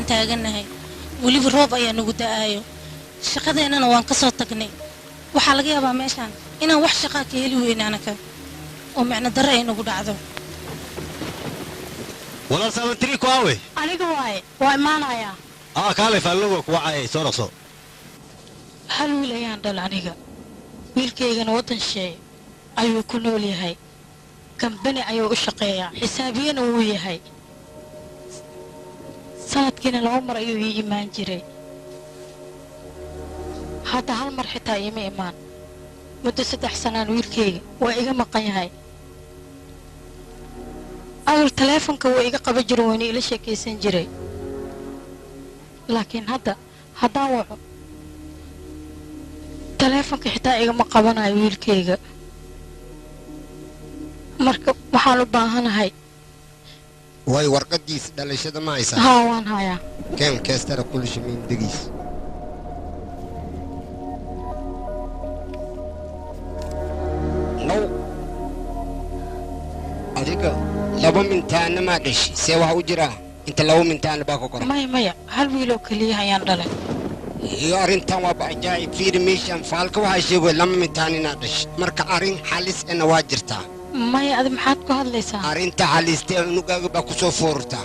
ayaan taaganahay weliba roob ayaa nagu da'aayo shaqadeennana waan ka soo tagnay waxaa laga yaabaa meeshaan inaan wax shaqaa ka heli weyna anaka oo macno darre ay nagu dhacdo walaal saamantiri ku aawe aniga waaye waa imaanayaa kaalay faallowa kuwa caayay soo dhaqso hal wiil ayaan dhal aniga wiilkaygana waddan sheey ayuu ku nool yahay kambani ayuu u shaqeeyaa xisaabiyana wuu yahay sanadkiina 2 mar ayuu ii imaan jiray hadda hal mar xitaa iima imaan muddo 3 sanaan wiilkayga waa iga maqan yahay awal taleefanka waa iga qaba jiro wayna ila sheekaysan jiray laakiin hadda haddaan waco taleefanka xitaa igama qabanayo wiilkayga marka waxaan u baahanahay way warqadiis dhalashada ma haysaa haa waan hayaa keen keestara kullish min degiis no adiga 2 mintaan ma dhashi see waxa u jira inta 2 mintaan baa ku qoran maya hal wiil oo kaliya ayaan dhalay iyo arintan waa baajaay fiir meeshan faalka waxa sheegay 2 mintaan ina dhash marka arin xalis ina waa jirtaa maya ad maxaad ku hadlaysaa arinta xalistay unugaaga baa ku soo foorta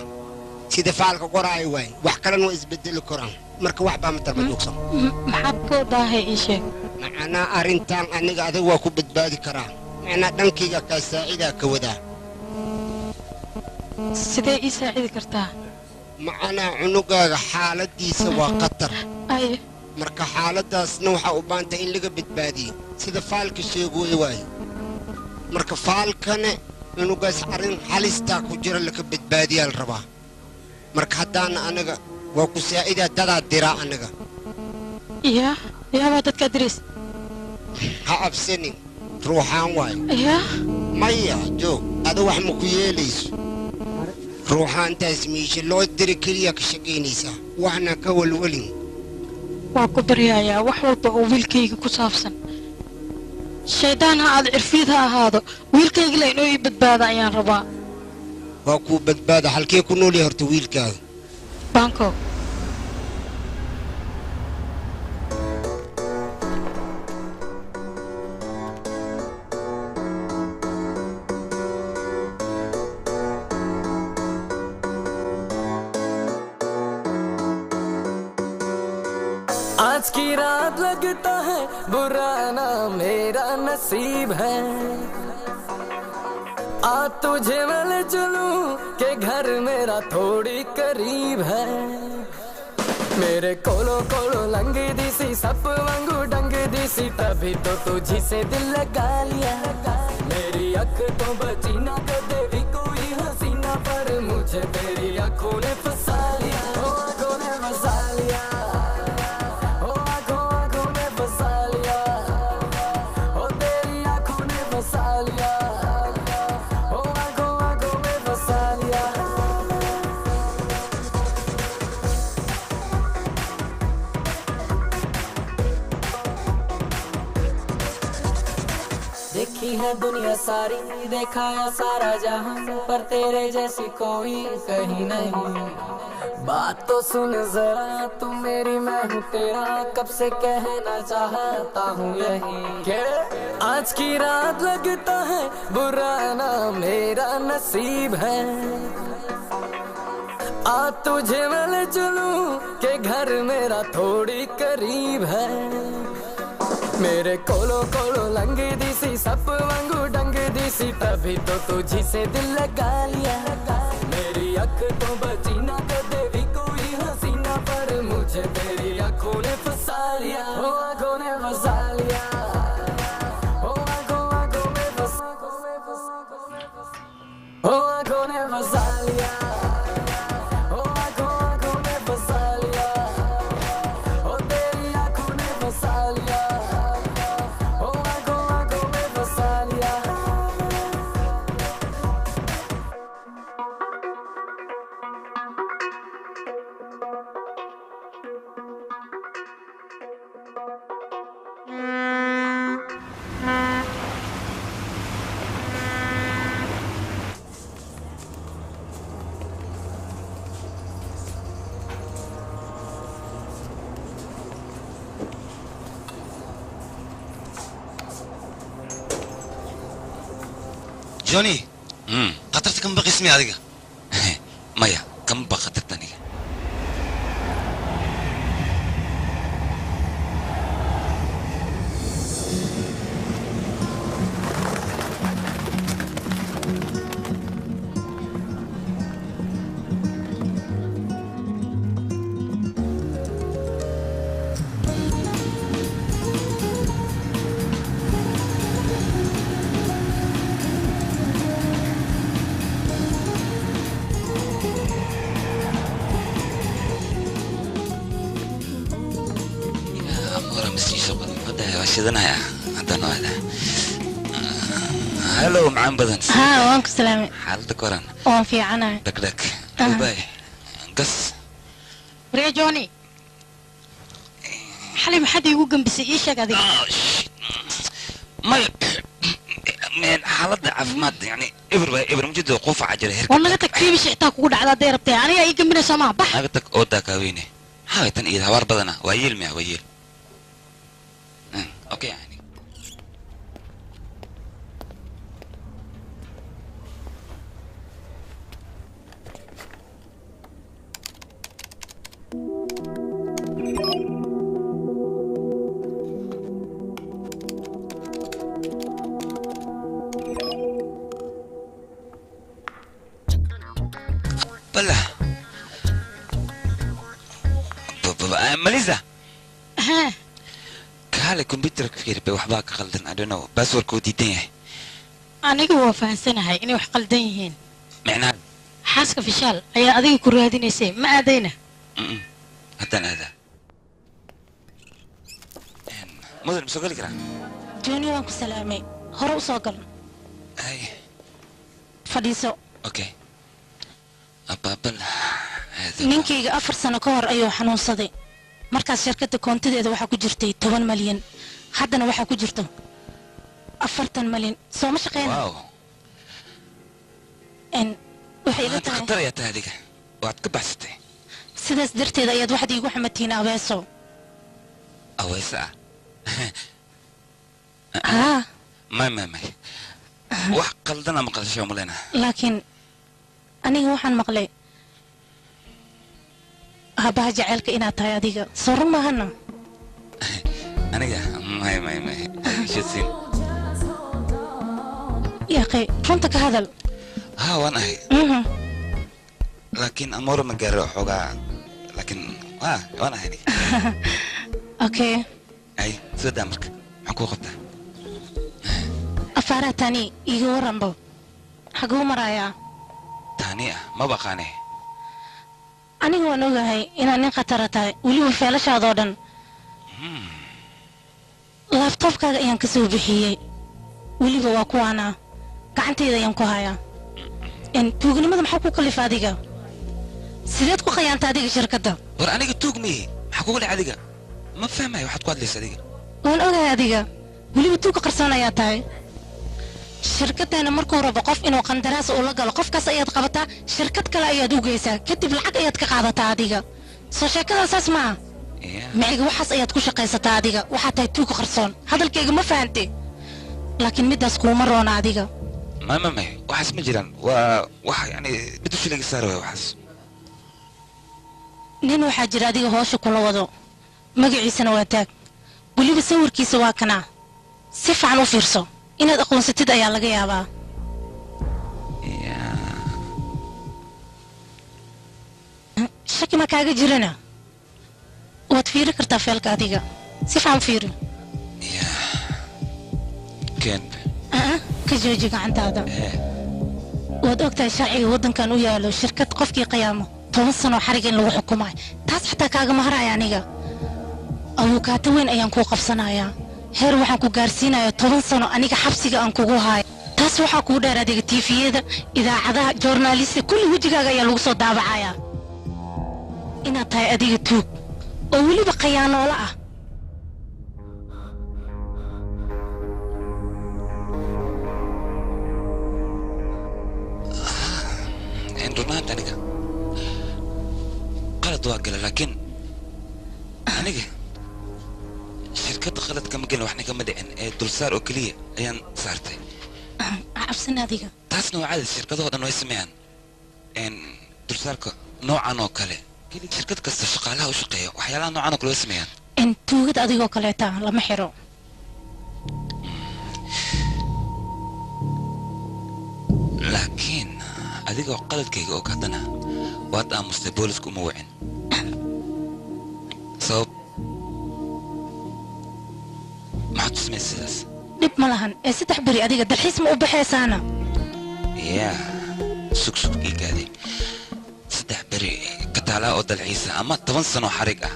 sida faalka qoraay way wax kale oo isbedel koraan marka wax baa matar madugsan maxaad ku daahay ii sheeg macna arintan aniga adag waa ku badbaadi karaa macna dhankayga ka saacida ka wada sidee ii saacidi kartaa macna unugaaga xaaladiisa waa qatar ay marka xaaladaasna waxa u baantay in laga badbaadiyo sida faalka sheegay way marka faalkane unugaas arin xalista ku jira la ka badbaadiyaa rabaa marka haddaan anaga waa ku saacida dada dira anaga yaa dadka diris ha absani ruuxaan waay maya joog ada wax ma ku yeelayso ruuxaan taas miisha loo diri kaliya ka shaqaynaysa waxna ka walwalin waa ku baryayaa wax walba oo wiilkayga ku saabsan shaydaan ha aad cirfiid ha ahaado wiilkayga la inoo ii badbaada ayaan rabaa waa ku badbaada halkee ku nool yahay horta wiilkaaga Bangkok आज की रात लगता है बुरा ना मेरा नसीब है आज तुझे मैं ले चलूं के घर मेरा थोड़ी करीब है मेरे कोलो कोलो लंगी दिसी सप वांगू डंग दिसी तभी तो तुझी से दिल लगा लिया मेरी अख तो बची ना कदे भी कोई हसीना पर मुझे तेरी आंखों ने फंसा लिया आंखों ने फंसा लिया देखी है दुनिया सारी देखा है सारा जहां पर तेरे जैसी कोई कहीं नहीं बात तो सुन जरा तू मेरी मैं हूँ तेरा कब से कहना चाहता हूँ यही के आज की रात लगता है बुरा ना मेरा नसीब है आज तुझे मैं ले चलूं के घर मेरा थोड़ी करीब है मेरे कोलो कोलो लंगी दिसी सप वांगू डंग दिसी तभी तो तुझी से दिल लगा लिया मेरी अख तो बची ना कदे भी कोई हसीना पर मुझे तेरी आंखों ने फंसा लिया आंखों ने फंसा लिया आंखों में फंसा आंखों ने फंसा लिया جوني قطرت كم بقي اسمي هذيك مايا كم بقى خطرتني شدنا يا عندنا هذا هلو معان بدن ها وانك سلامي حالتك وران وان في عنا دك باي قص وريا جوني حلي ما حد يوقن بسيئيش هذه ما من حالة عفمات يعني إبر مجد وقوف عجل هيك والله قلت لك في مش يحتاج وقول على دير بتاعي أنا يجي من السماء بح أنا قلت لك أودا كويني هاي تنقيد هوار بدنا ويل ميا ويل أوكي يعني بلا ماليزا ها كهالي كمبيوترك فير بوحباك خلدن أدونو باسور كودي تيه أنا هو فانسنا هاي إني وحقل دينهين معناه حاسك في شال أي أذي كرهادين يسي ما أدينا حتى هذا مدن مسوق لك جوني وانك سلامي هرو سوقل أي فديسو أوكي أبابل ninkayga 4 sano ka hor ayuu xanuunsaday markaas shirkadda koontadeeda waxa ku jirtay 10 malyan haddana waxa ku jirto 40 malyan soo ma shaqeeyna واو ان waxay ila tahay خطر يا تهديك وعد كبحستي sidaas darteed ayaad waxaad iigu xamatiin abeeso أويسا ها ما wax qaldana ma qaldasho mulena laakiin aniga waxaan maqlay abaha jaceelka inaad tahay adiga soo run maahana aniga ما شتين yaqay runta ka hadal ها وانا هي لكن امور ما قرر حوغا لكن وانا هني okay اي سودا مرك حكو قبطه afaara tani iga waranbo xaguu marayaa تانية ما بقاني aniga waan ogahay inaad nin khatara tahay weliba feelashaadoo dhan laabtoobkaaga ayaan ka soo bixiyey weliba waa kuwaana gacantayda ayaan ku hayaa tuugnimada maxaa ku kalifa adiga sideed ku khayaanta adiga shirkadda war aniga tuug mihi maxaa kugu dhac adiga ma fahmayo waxaad ku hadlaysa adiga waan ogahay adiga weliba tuugka qarsoon ayaa tahay shirkaddeena markuu rabo qof inuu qandaraas ula galo qofkaas ayaad qabataa shirkad kale ayaad u geysaa kadib lacag ayaad ka qaadataa adiga soo sheekada saas maaha maciga waxaas ayaad ku shaqaysataa adiga waxaad tahay tuug qarsoon hadalkayga ma fahante laakiin middaas kuuma roona adiga ما waxaas ma jiraan waxa yani bidushi laga saaro waxaas nin waxaa jira adiga hoosha kula wado magaciisana waa taag weliba sawirkiisa waa kanaa si fiican u fiirso inaad aqoonsatid ayaa laga yaabaa shaki ma kaaga jirana waad fiiri kartaa feelka adiga si fiican fiiri keen ka jooji gacantaada waad ogtahay sharciga waddankan u yaalo shirkad qofkii qiyaamo 10 sano xarig in lagu xukumayo taas xataa kaaga maharaya aniga abuukaato weyn ayaan kuu qabsanayaa heer waxaan ku gaarsiinayaa 10 sano aniga xabsiga aan kugu haayo taas waxaa kuu dheer adiga tiifiyada idaacadaha joornaalista kulli wejigaaga ayaa lagu soo daabacayaa inaad tahay adiga tuug oo weliba khiyaanoola ah رونالد aniga qalad waa galay laakiin aniga shirkadda qalad kama gelin waxna kama dhicin ee dulsaar oo keliya ayaan saartay cabsan adiga taasna waa caadi shirkadahoo dhan way sameeyaan dulsaarka noocan oo kale shirkad kasta shaqaalaha u shaqeeya waxyaalaha noocan oo kale way sameeyaan tuugada adigoo kaleeta lama xiro laakiin adigoo qaladkayga og haddana waad aamustay boolisku uma wicin sabab maxaad u samaysay sidaas dhib ma lahan ee 3 beri adiga dalxiis ma u baxaysaana yaa sug iigaadi 3 beri ka taalaa oo dalxiisa ama 10 sano xarig ah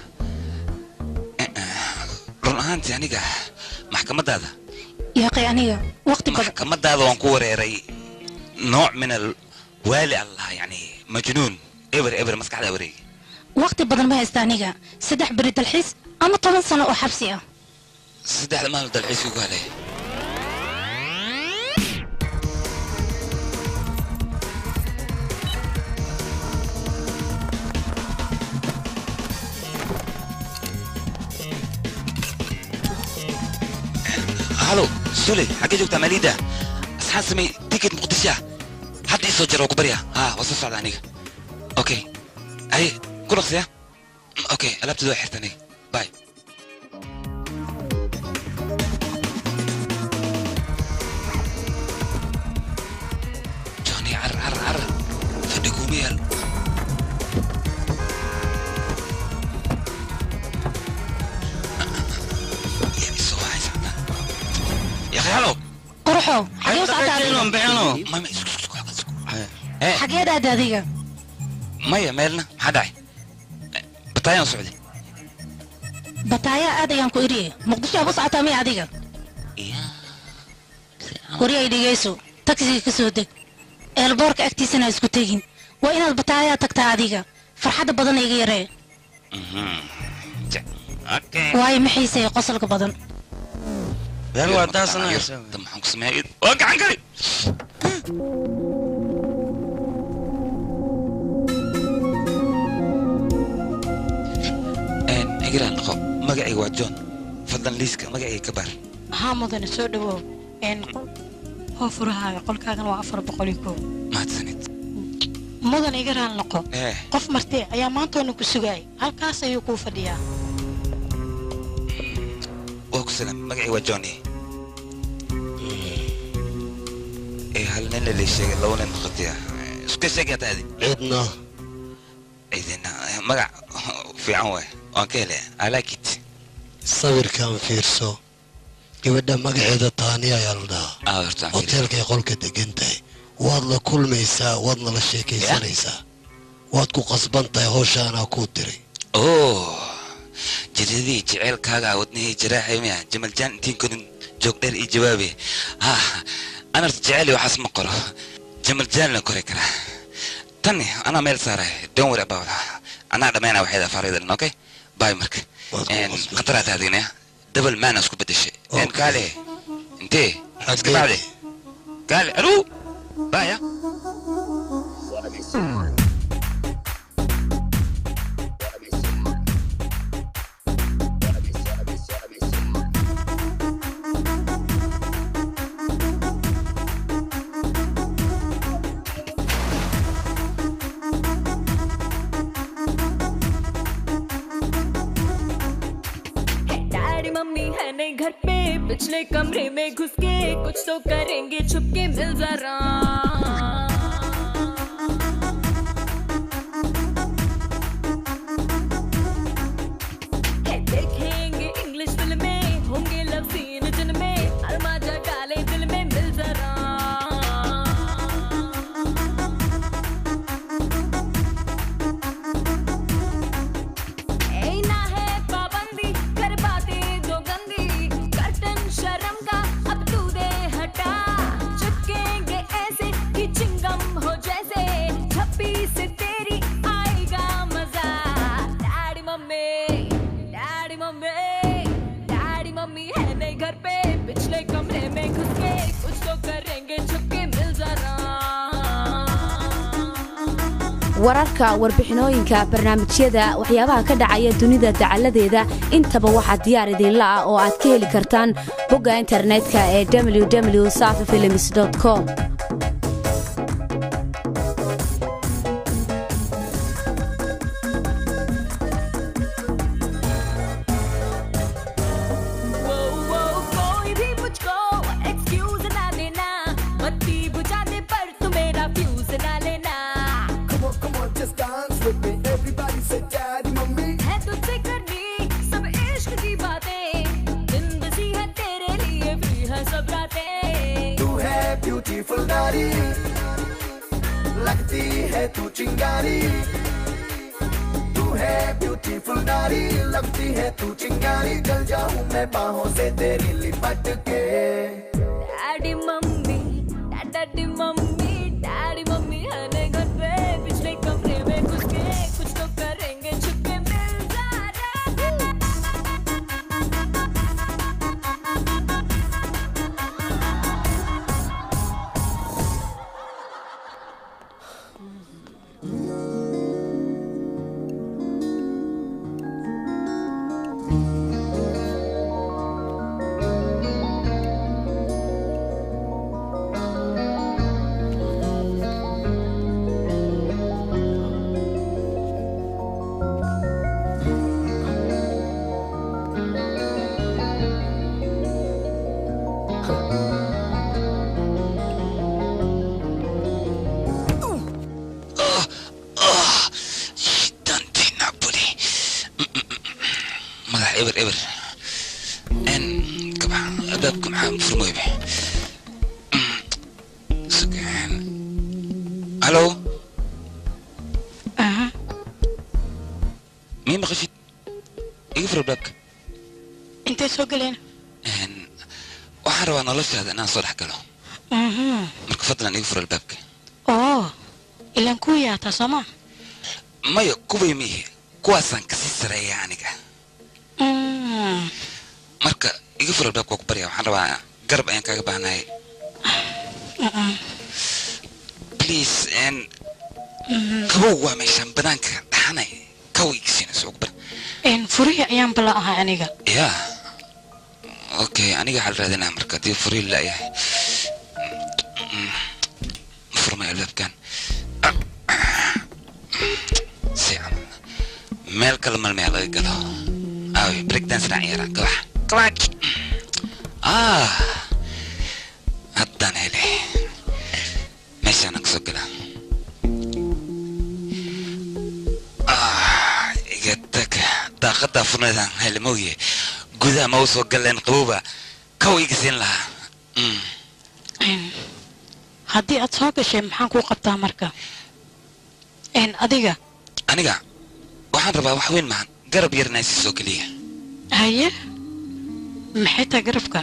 run ahaantii aniga maxkamadaada yaaqay aniga waqti badan maxkamadaada waan ku wareeray nooc min alwaali allah yani majnuun eber maskaxda wareegi waqti badan ma haysta aniga 3 beri dalxiis ama 10 sano oo xabsi ah 3 maalin dalxiis ugu halay هلو سولي حاجة جوكتا ماليدا أصحان سمي تيكت مقدسية حد يسو جرى وكبريا وصل صعد عنيك أوكي أي كل أخذيها أوكي ألا بتدوي حرتني باي جوني عر فدقوا ميال يا أخي هلو قرحو حاجة وسعت بينهم ما حاجة ده ديجا مايا مالنا حداي بطايا سعودي بطايا أديان كوري مقدش أبص عتامي أديجا كوري أديجيسو تاكسي كسودك البورك أكتيسنا إسكتيجين وإن البطايا تكتا أديجا فرحة بدن يغيري اوكي واي محيسي قصلك بدن يلا تاسنا تم حنك سمعيد وقع عنكري اقرا النقاب مقعي واجون فضلا ليسك مقعي كبار ها مدن سو دhowow هو furaha qolkaagan waa 400 ما تسند mudan iga raan noqo qof martay ayaa maantoona ku sugay halkaas ayuu ku fadhiyaa وكسلم مقعي واجوني هل نن اللي شيء لون الخطية اسكت شيء هذه عدنا إذن مقع في عوه اوكي لا I like it صبر كان فيرسو gabadha magaceeda taaniya ayaa la dhahaa hoteelkay qolka degantahay waad la kulmaysaa waadna la sheekaysanaysaa waad ku qasban tahay howshaanaa kuu diray jiridii jaceylkaaga wadnihii jiraaxay miya jamal jaan intiin korin joog dheer ii jawaabe أنا رجعلي وحسم قرا جمل جالنا كوري كرا تاني أنا ميل سارة don't worry about أنا دمينا وحيدة فريدة أوكي باي مرك خطرات هذه دبل ما نسكو بدشي إن قالي أنتي اسكت بعدي قال ألو بايا घर पे पिछले कमरे में घुस के कुछ तो करेंगे छुपके मिल जरा देखेंगे इंग्लिश फिल्में होंगे लव सीन जिनमें अलमाजा डाले दिल में मिल जरा शर्म का अब तू दे हटा चुपकेंगे ऐसे कि चिंगा wararka warbixinooyinka barnaamijyada waxyaabaha ka dhacaya dunida dacaladeeda intaba waxa diyaar idin la ah oo aad ka heli kartaan bogga internetka ee www.safifilms.com लगती है तू चिंगारी तू है ब्यूटीफुल नारी लगती है तू चिंगारी जल जाऊं मैं बाहों से तेरी लिपट के daddy mummy daddy mummy daddy mummy आने घर पे पिछले कमरे में घुस के कुछ तो करेंगे छुपके मिल जा إبر إن كبح أبابكم حام فرموي به سكان ألو مين مخشيت يقفل بابك أنت سوق لنا إن وحروا أنا لش هذا أنا صالح كله مرك فضلا يقفل البابك إلا نكويا تسمع ما يكوي ميه كواسان كسر يعني كه marka iga furo albaabka ku barya waxaan rabaa garab ayaan kaaga baahnahay please and kabow waa meeshaan banaanka dhaxanay kaw igsiina soo bar furihi ayaan bala ahaa aniga ya okay aniga xal raadinaa marka dii furihi la yahay furmay albaabkan si meel kale malmay laga galo بريك دانس نعيرة كواح كواك هدان هلي ماشي أنا كسوكلا إجتك داخلت فرندا هلي موجي جودا موسو قلنا قبوبة كوي كسين لها هدي أتصاب شيء محنكو قبتها مركا إن أديجا أنيجا وحن ربا وحوين معن قرب يرنايسي سوكلية هيا محيطة قربك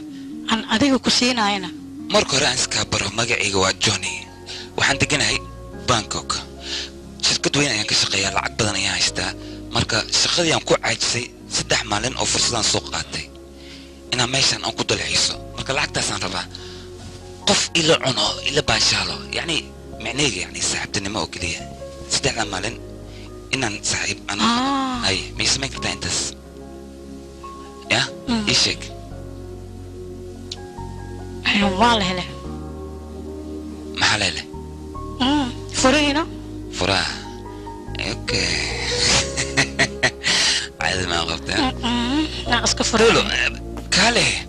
عن أديك كسينا هنا مركو رأنس كابرو مقعيق وجوني وحن دقناي بانكوك شركة وين أيان كشقيا لعق بدن أيان هشتا مركا شقة يام كو عاجسي 6 مالين أو فرصدان سوق قاتي إنا ميشان أو كدو الحيسو مركا لعق تاسان ربا قف إلا عنو إلا باشالو يعني معنيق يعني ساحبتني ما أوكلية 6 مالين إنان صاحب أنا أي ما يسمعك أنت أنتس يا إيشك والله له ما حلاله فرينا فرا أوكي عايز ما غلطت ناقص كفرولو كاله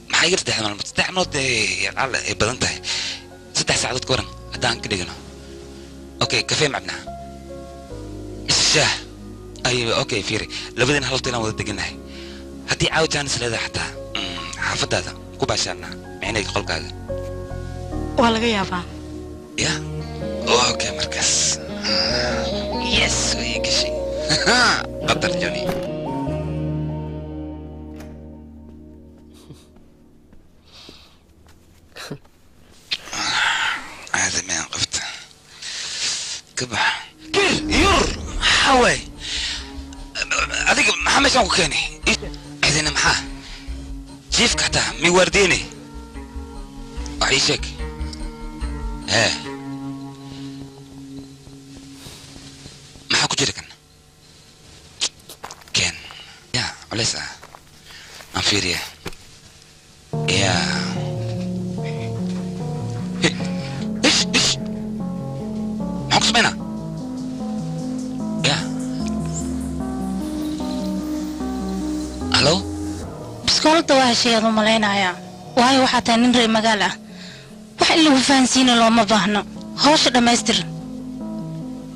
ما حيقدر تحمل مستحمل على بدنته 6 ساعات كورن هدان كدينا أوكي كافيه معنا الشاه أيوة أوكي فيري لابد هلطينا ولا دقناهي هدي عاود جانس لهذا حتى حافظ هذا كوباشرنا معني قلق هذا ولا غيابا يا أوكي مركز يس ويك شيء قدر جوني هذا ما وقفت كبح ير حوي هذيك محمد شنو كاني إذن محا جيف كحتا ميورديني وعيشك ها ولسه أنفيريا يا إيش محكس بينا يا ألو biskoolada waa hesheeyaad u malaynayaa waayo waxaa tahay nin reer magaal ah wax in lagu fahansiina looma baahno hawsha dhammaystir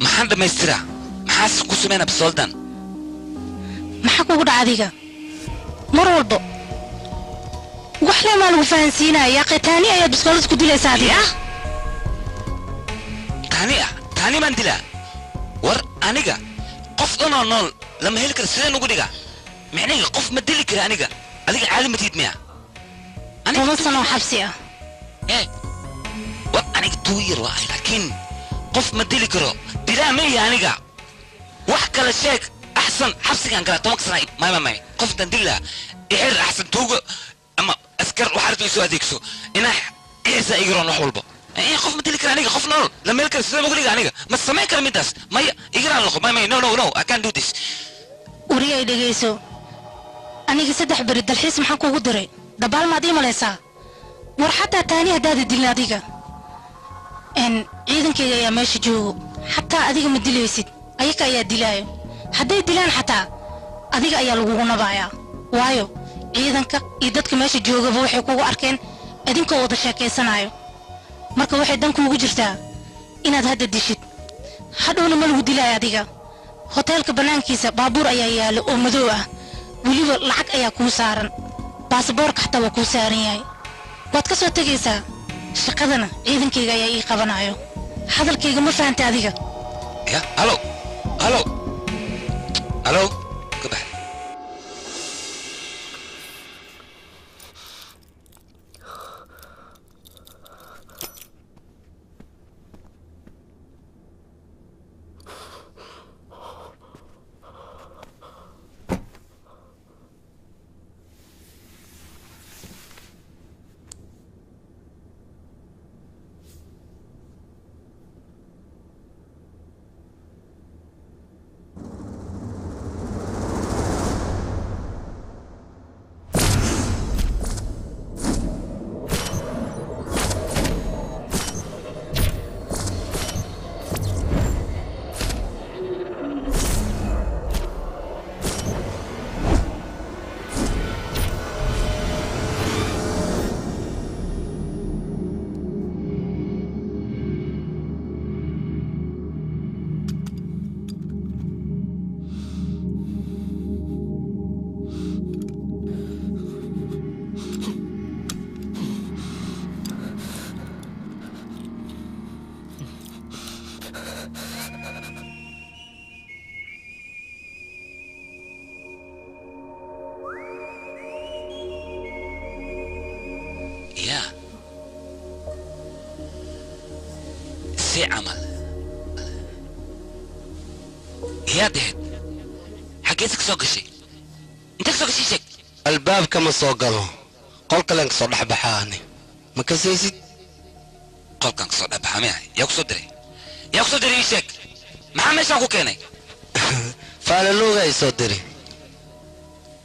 maxaan dhammaystiraa maxaas ku sameynaa bisooldan maxaa kugu dhaca adiga mar walba wax lemaa lagu fahansiinaya qitaani ayaad biskoolada ku dilaysaa adiga taani baan dilaa war aniga qof dhanoo nool lama heli kara sideen ugu dhigaa micniga qof ma dili kara aniga adiga caadi ma tiid miya 10 sano xabsi ah war aniga tuuyir waa laakiin qof ma dili karo dilaa ma yahay aniga wax kala sheeg axsan xabsigan kala 10 sano may qof dan dilaa إحر أحسن توجو أما أذكر وحرت يسوى ديكسو إنا إحسا يجرون وحولبا إيه خوف متلي كرانيجا خوف نور لما يلك السلام يقول لي ما السماء كرميداس ما يجرى الله ما no I can't do this وريا يدقيسو أنا جسد أحبر الدلحيس محنكو قدري دبال ما دي مليسا ورحتى تاني هداد الدلنا ديجا إن عيدن كي يا ماشي جو حتى أديك مدليسيد أيك أيا دلايو حتى الدلان حتى أديك أيا لغونا بايا وايو ciidanka iyo dadka meesha joogaba waxay kugu arkeen idinka wada sheekaysanaayo marka waxay dan kuugu jirtaa inaad hadda dishid hadhowna ma lagu dilay adiga hoteelka banaankiisa baabuur ayaa yaalo oo madow ah weliba lacag ayaa kuu saaran baasaboorka xataa waa kuu saaran yahay waad ka soo tegaysaa shaqadana ciidankayga ayaa ii qabanayo hadalkayga ma fahantay adiga ya halo kabax عمل يا دهد حكيتك سوق الشيء انت سوق الشيء شك الباب كما سوقله قول كلامك صدح بحاني ما كسيسي قول كلامك صدح بحامي يا صدري شك ما حمش اخو كاني فاللوغا يصدري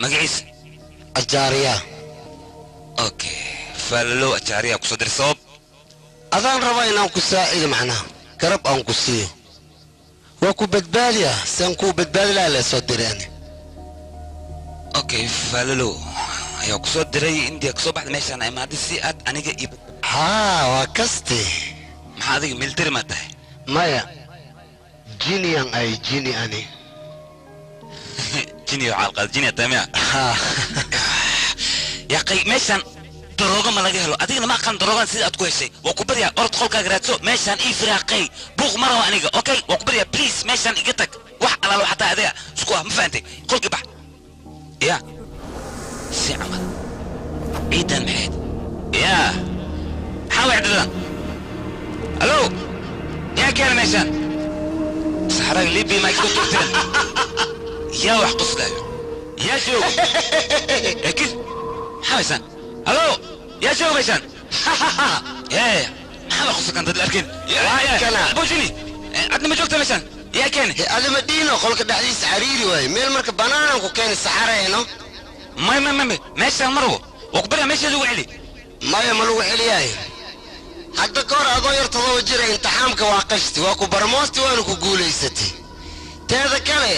مقعيس الجارية اوكي فاللو الجارية صدري صوب أظن رواينا أنكو سائد معنا كرب أنكو سيو وكو بدباليا سنكو بدبالي لا صدراني أوكي فللو يا صدري عندي أكسو بعد ماشي أنا ما هذه السيئات أنا جايب وكستي ما هذه ملتر متى مايا جيني أي جيني أني جيني وعالقة جيني تمام يا قي ماشي دروغا ما لقى هلو أدينا ما كان دروغا سيد أتكوي شيء وكبريا أرد خلك أجراتو ماشان إيه فراقي بوغ مرة وأنيجا أوكي وكبريا بليز ماشان إجتك واحد على لو حتى هذا سكوها ما فهمتي خلك بح يا سي عمل عيدا محيد يا حاول عددا ألو يا كان ماشان سحرق ليبي ما يكون تقتل يا واحد قصلا يا شو أكيد حاول الو يا شو بيشان يا ما خصك انت الاركين يا كان بوجيني عندنا ما جوقت مشان يا كان هذا مدينه خلك دحديس عريري واي ميل مركب بنانا كو كان الصحراء هنا ما ماشي المروه وقبلها ماشي ذو علي maya ma lagu celiyahay hadda ka hor adoo yar todoba jira imtixaamka waa qashti waa ku barmoosti waana ku guulaysatay teeda kale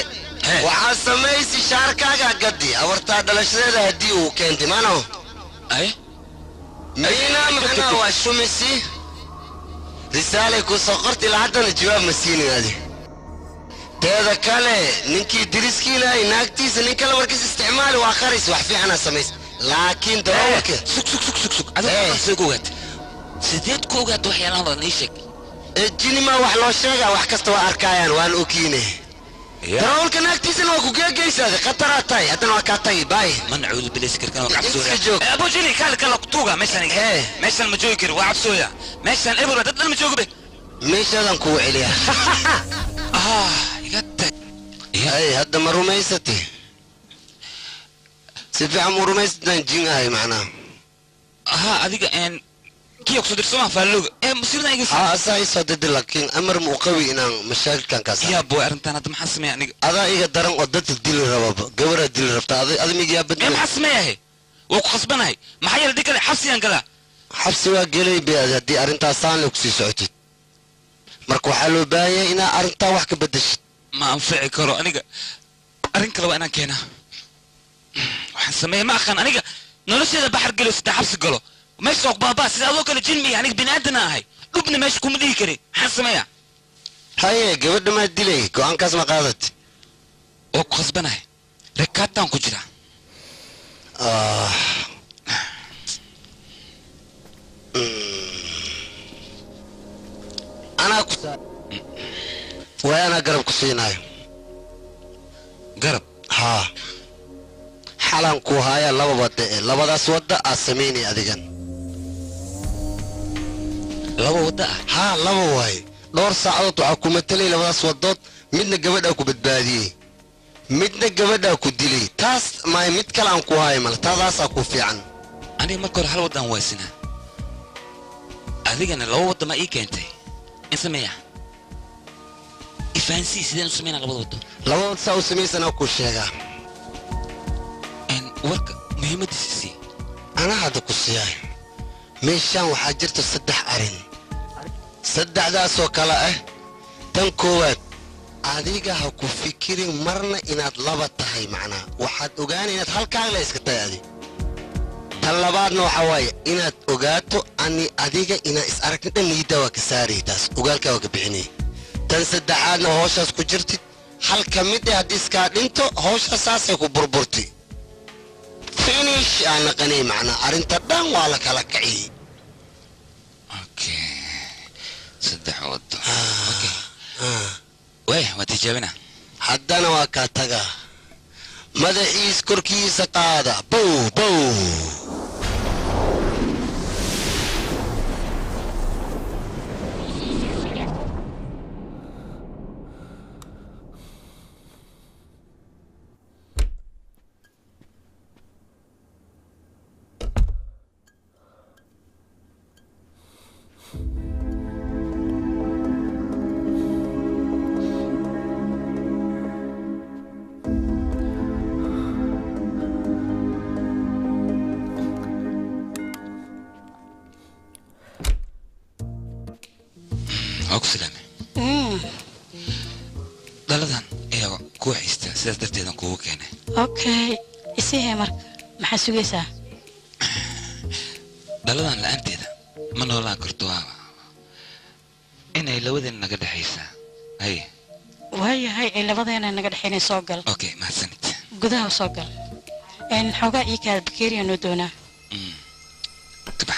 waxaa samaysi shaarkaaga gaddi abartaa dhalashadeeda haddii uu keentay mano ay miina macnaa waa shumisi risaalay ku soo qortay lahaddana jawaab ma siinin adi teeda kale ninkii diriskiilahay naagtiisa nin kale markiis isticmaali waa qaris wax fiicanaa samays laakiin darawalka sug adiga soo gowaad sideed ku ogaad waxyaalahan badan ii sheeg jini ma wax loo sheegaa wax kasta waa arkayaan waan ogiine darawalka naagtiisana waa ku geegaysaada khataraa tahay haddana waa kaa tagi baay man cuudu bilaysikarkan waa cabsooya abu jili kala tuuga meeshaan ma joogi kari waa cabsooya meeshaan ebura dad dhan ma joogo be meeshaadan kugu celiya iga tag hadda ma rumaysatay si fiican mu rumaysatan jin ahay macnaha adiga كي أقصد رسمها فالوج مصيرنا يجلس أسا يصدق لكن أمر مقوي إن مشاكل كان كاسر يا بو أنت أنا محسم يعني هذا إيه درن قدرت الديل الرباب قبر الديل الربط هذا ميجي أبدا محسم هي وخصبنا هي ما حيل ديك حبسي أنقلا حبسي وقلي بيا أرنت أصلا لوكسي سعتي مركو حلو باية إنا أرنت وحك بدش ما أنفعي كرو أنا أرنك لو أنا كنا وحسميه ما أخن أنا نلوش هذا بحر قلو سد حبس قلو ماشي سوق بابا سيدا ذوك الجنمي يعني بني آدنا هاي ابن ماشي كوم ذيكري حسمية هاي قبل ما تدلي كو أنكاس ما قادت وك خصبنا هاي ركاتان كجرا أنا كسا وأنا قرب كسيناي قرب ها حالان كو هاي لبدا سودا أسميني أديجان لبا ودا ها لبا واي دور ساعات waxaa ku metelay labadaas wadood midna gabadha ku badbaadiyay midna gabadha ku dilay taas ma mid kale aan ku haay mal taadaas ku fiican ani ma kor hal wadan waasina adigana laba wada ma ii keentay ismeeya ifaansi sideen sameeyna labada wado labada saa u sameysana ku sheega warka muhiimadiisi ana hada ku siiyay meeshan waxaa jirta saddex arin saddexdaas oo kala ah tan koowaad adiga ha ku fikirin marna inaad laba tahay macnaa waxaad ogaan inaad halkaaga la iska tahay adi tan labaadna waxaa waaye inaad ogaato ani adiga inaa is aragtin dhan niida waa ka saarayay taas ogaalkaa waa ka bixinay tan saddexaadna howshaas ku jirtid hal ka mid ah haddii iskaa dhinto howsha saasay ku burburtay finish أنا قني معنا أرنت دان ولا كلا كعي. أوكي. صدق عود. أوكي. ويه ما تجاوبنا. حدنا وكاتجا. ماذا إيش كركي ستادا بو بو. أقسلامي دلدان إيه كويستا سيدرتي دان كوو كينه أوكي إسيه مرك محسوجيسا دلدان لأنتي دا من ولا كرتوها إنه لودين نقد حيسا هاي وهي اللي بدينا نقد حين سوقل أوكي ما سنت قدها سوقل إن حوجا إيكاد بكيريا ندونا تبع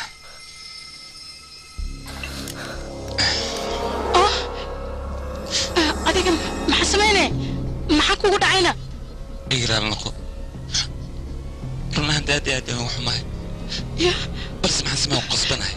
adiga maxaa sameynay maxaa kugu dhacayna igraal noqo runahan daadi aad aan xumahay ya bas maxaa sameeyay qasbanahay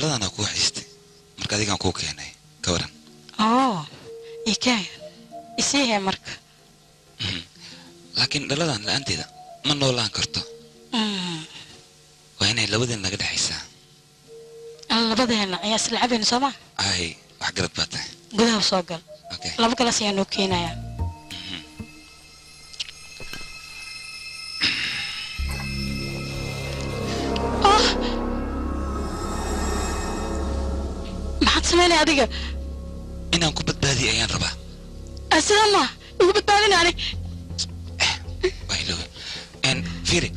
dhaladana ku haystay marka adigaan ku keenay ka waran ikay isii marka laakiin dhaladan la'aanteeda ma noolaan karto waa inay labadeen naga dhaxaysaa labadeena ayaa isla cabayna soo ma ay wax garad baa tahay gudaha soo gal laba galas ayaan noo keenayaa maxaad samaynaya adiga inaan ku badbaadiyo ayaan rabaa asalaama ugu badbaadinaani waylo fiiri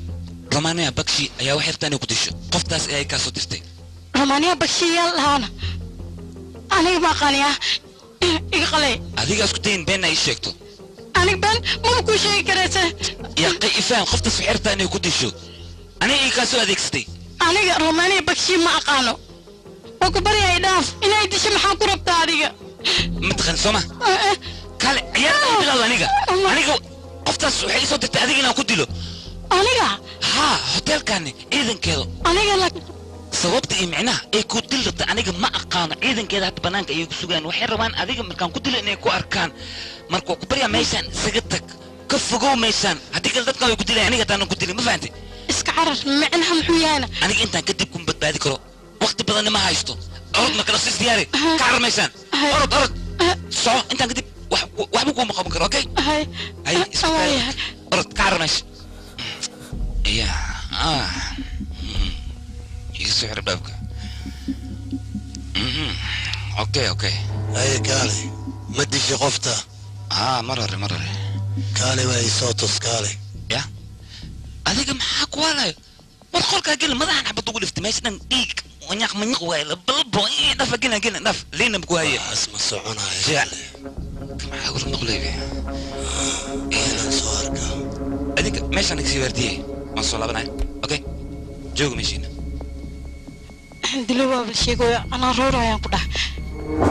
romania bakshi ayaa waxay rabtaa inay ku disho qoftaas ayay kaa soo dirtay romania bakshi yaa lahaana aniga ma aqaaniyaa iga qalay adiga isku dayin been ay sheegto aniga been ma ku sheegi karaysa yaa ifaan qoftaas waxay rabtaa inay ku disho aniga ii kaa soo adeegsatay aniga romania bakshi ma aqaano oo ku baryahay dhaaf inay disho maxaa ku rabtaa adiga ma taqaan sooma kale ciyaar bilaw aniga qoftaas waxay soo dirtay adiga inaan ku dilo aniga hotelkaani ciidankeedu aniga la sababta iyo micnaha ay ku dilirta aniga ma aqaano ciidankeeda hadda banaanka ayay ku sugaan waxay rabaan adiga markaan ku dilo inay ku arkaan marka ku baryaa meeshaan isaga tag ka fogow meeshaan haddii kale dadka way ku dilayaan aniga haddaanan ku dilin ma fahantay iska carar micnaha muxuu yahayna aniga intaan kadib kun badbaadi karo waqti badanna ma haysto orod markala siis diyaari ka carar meeshaan orod soco intaan kadib waxba kuuma qaban karo okay orod ka carar meesha يسوي ربابك اوكي اي كالي مدي في قفته مرر كالي واي صوتوس كالي يا هذيك معاك ولا والخلق قال ما راح نحب تقول افتماش ديك ونيق من يقوى بالبو دفا قلنا دف لينا بكوايه اسمع صعونا يا كما اقول نقول ايه انا صورك هذيك ماشي انا كسيبرتيه ما صلى بنا اوكي جوج مشينا دلوا بالشيء انا رورا يا قدا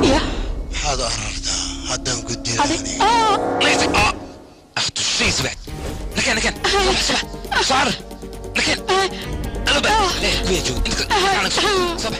يا هذا قررتها هذا قدي اخت الشيء سبعت لكن صبح صار لكن انا بقى ليه كويس جو انت صبح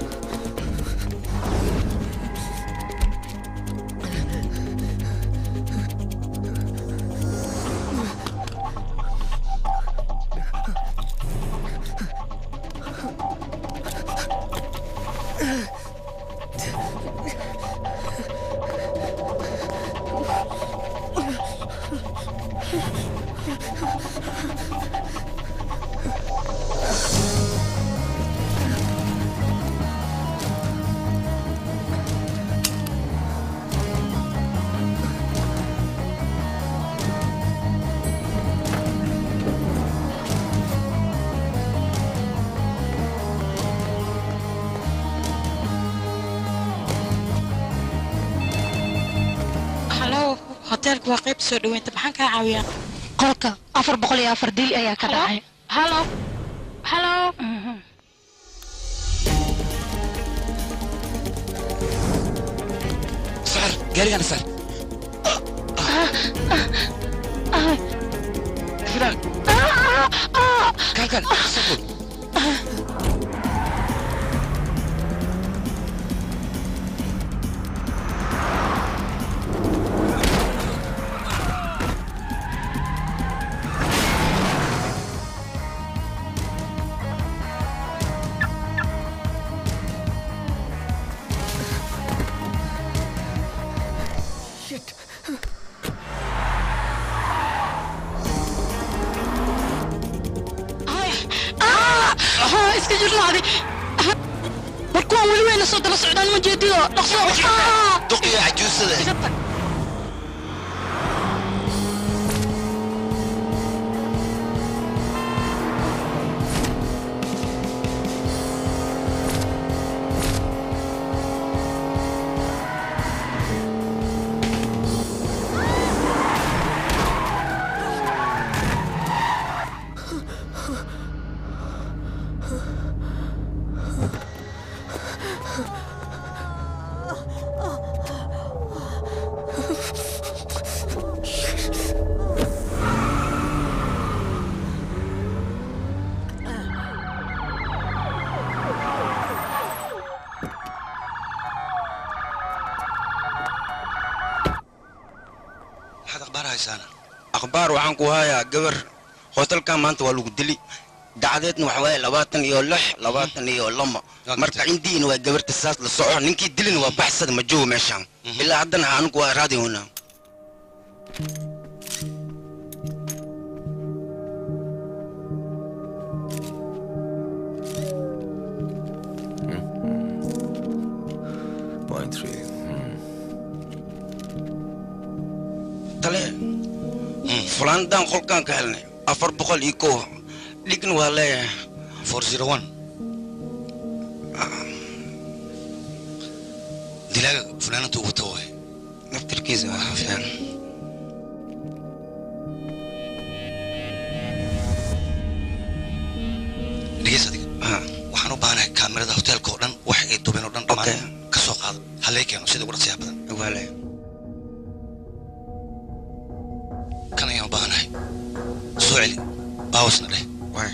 hotelku waa qayb soo dhaweynta maxaan kaa caawiyaa qolka 404 dil ayaa ka dhacay halo صار قال انا صار فلان قال صبر صوت الصعدان مجدي دقي يا عجوز haysaana akhbaar waxaan ku hayaa gabar hotelkan maanta waa lagu dili dacdeedna waxa waaye 26 marka indiina waa gabarta saas la soco ninkii dilina waa baxsada ma joogo meeshaan ilaa haddana anigu waa raadiyoonaa tale fulaandan qolkaan ka helnay 401 dhigna waa leeyahay 401 dilaaga fulaananta ugu tawaay naftirkiisa waa fiican dhigeys adiga waxaan u baahanahay kaamirada hoteelka oo dhan wax ay dubeen oo dhan dhammaan ka soo qaado hallee keeno sida ugu dhaqsiyaha badan waale kan ayaan u baahanahay soo celi baawasna dheh waay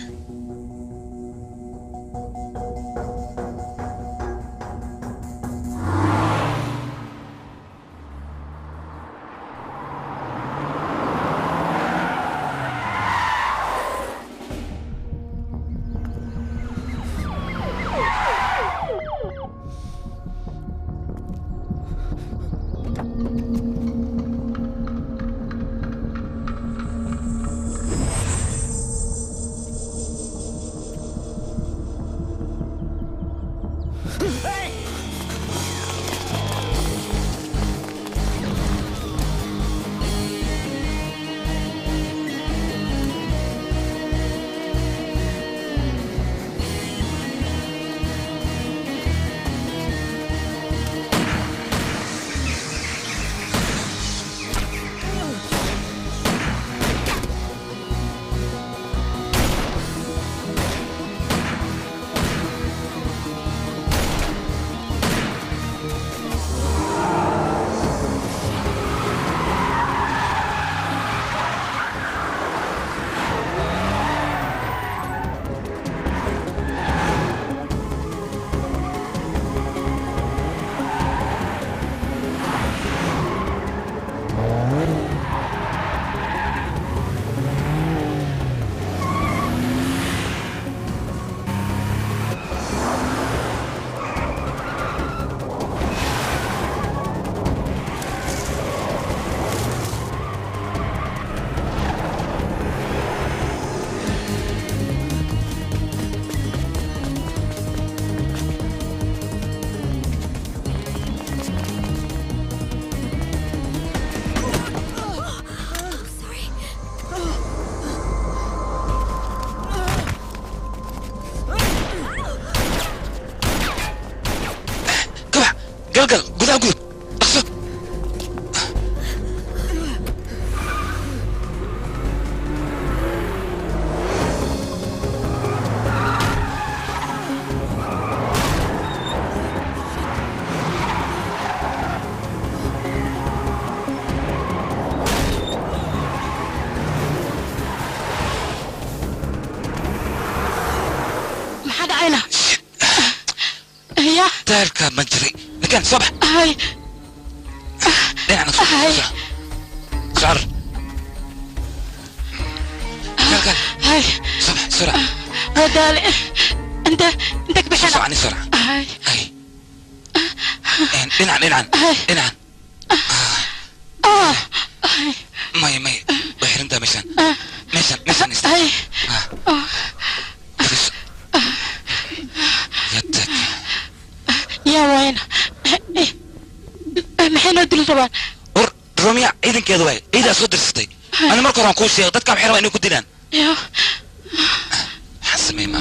قلقل قدام قدام اقصد ما حد عينه هي تاركة مجري مكان صبح هاي دعنا صبح شعر قلقل هاي صبح سرعة هدالي انت بشنا صبح عني سرعة هاي انعن مي بحرين ده مشان هاي بس يدك يا وين محين ادري طبعا روميا اذن كذا واي اذا صدر ستي انا مركو ران كوشي ددك ام خيروا انو كديلان يا حسمي ما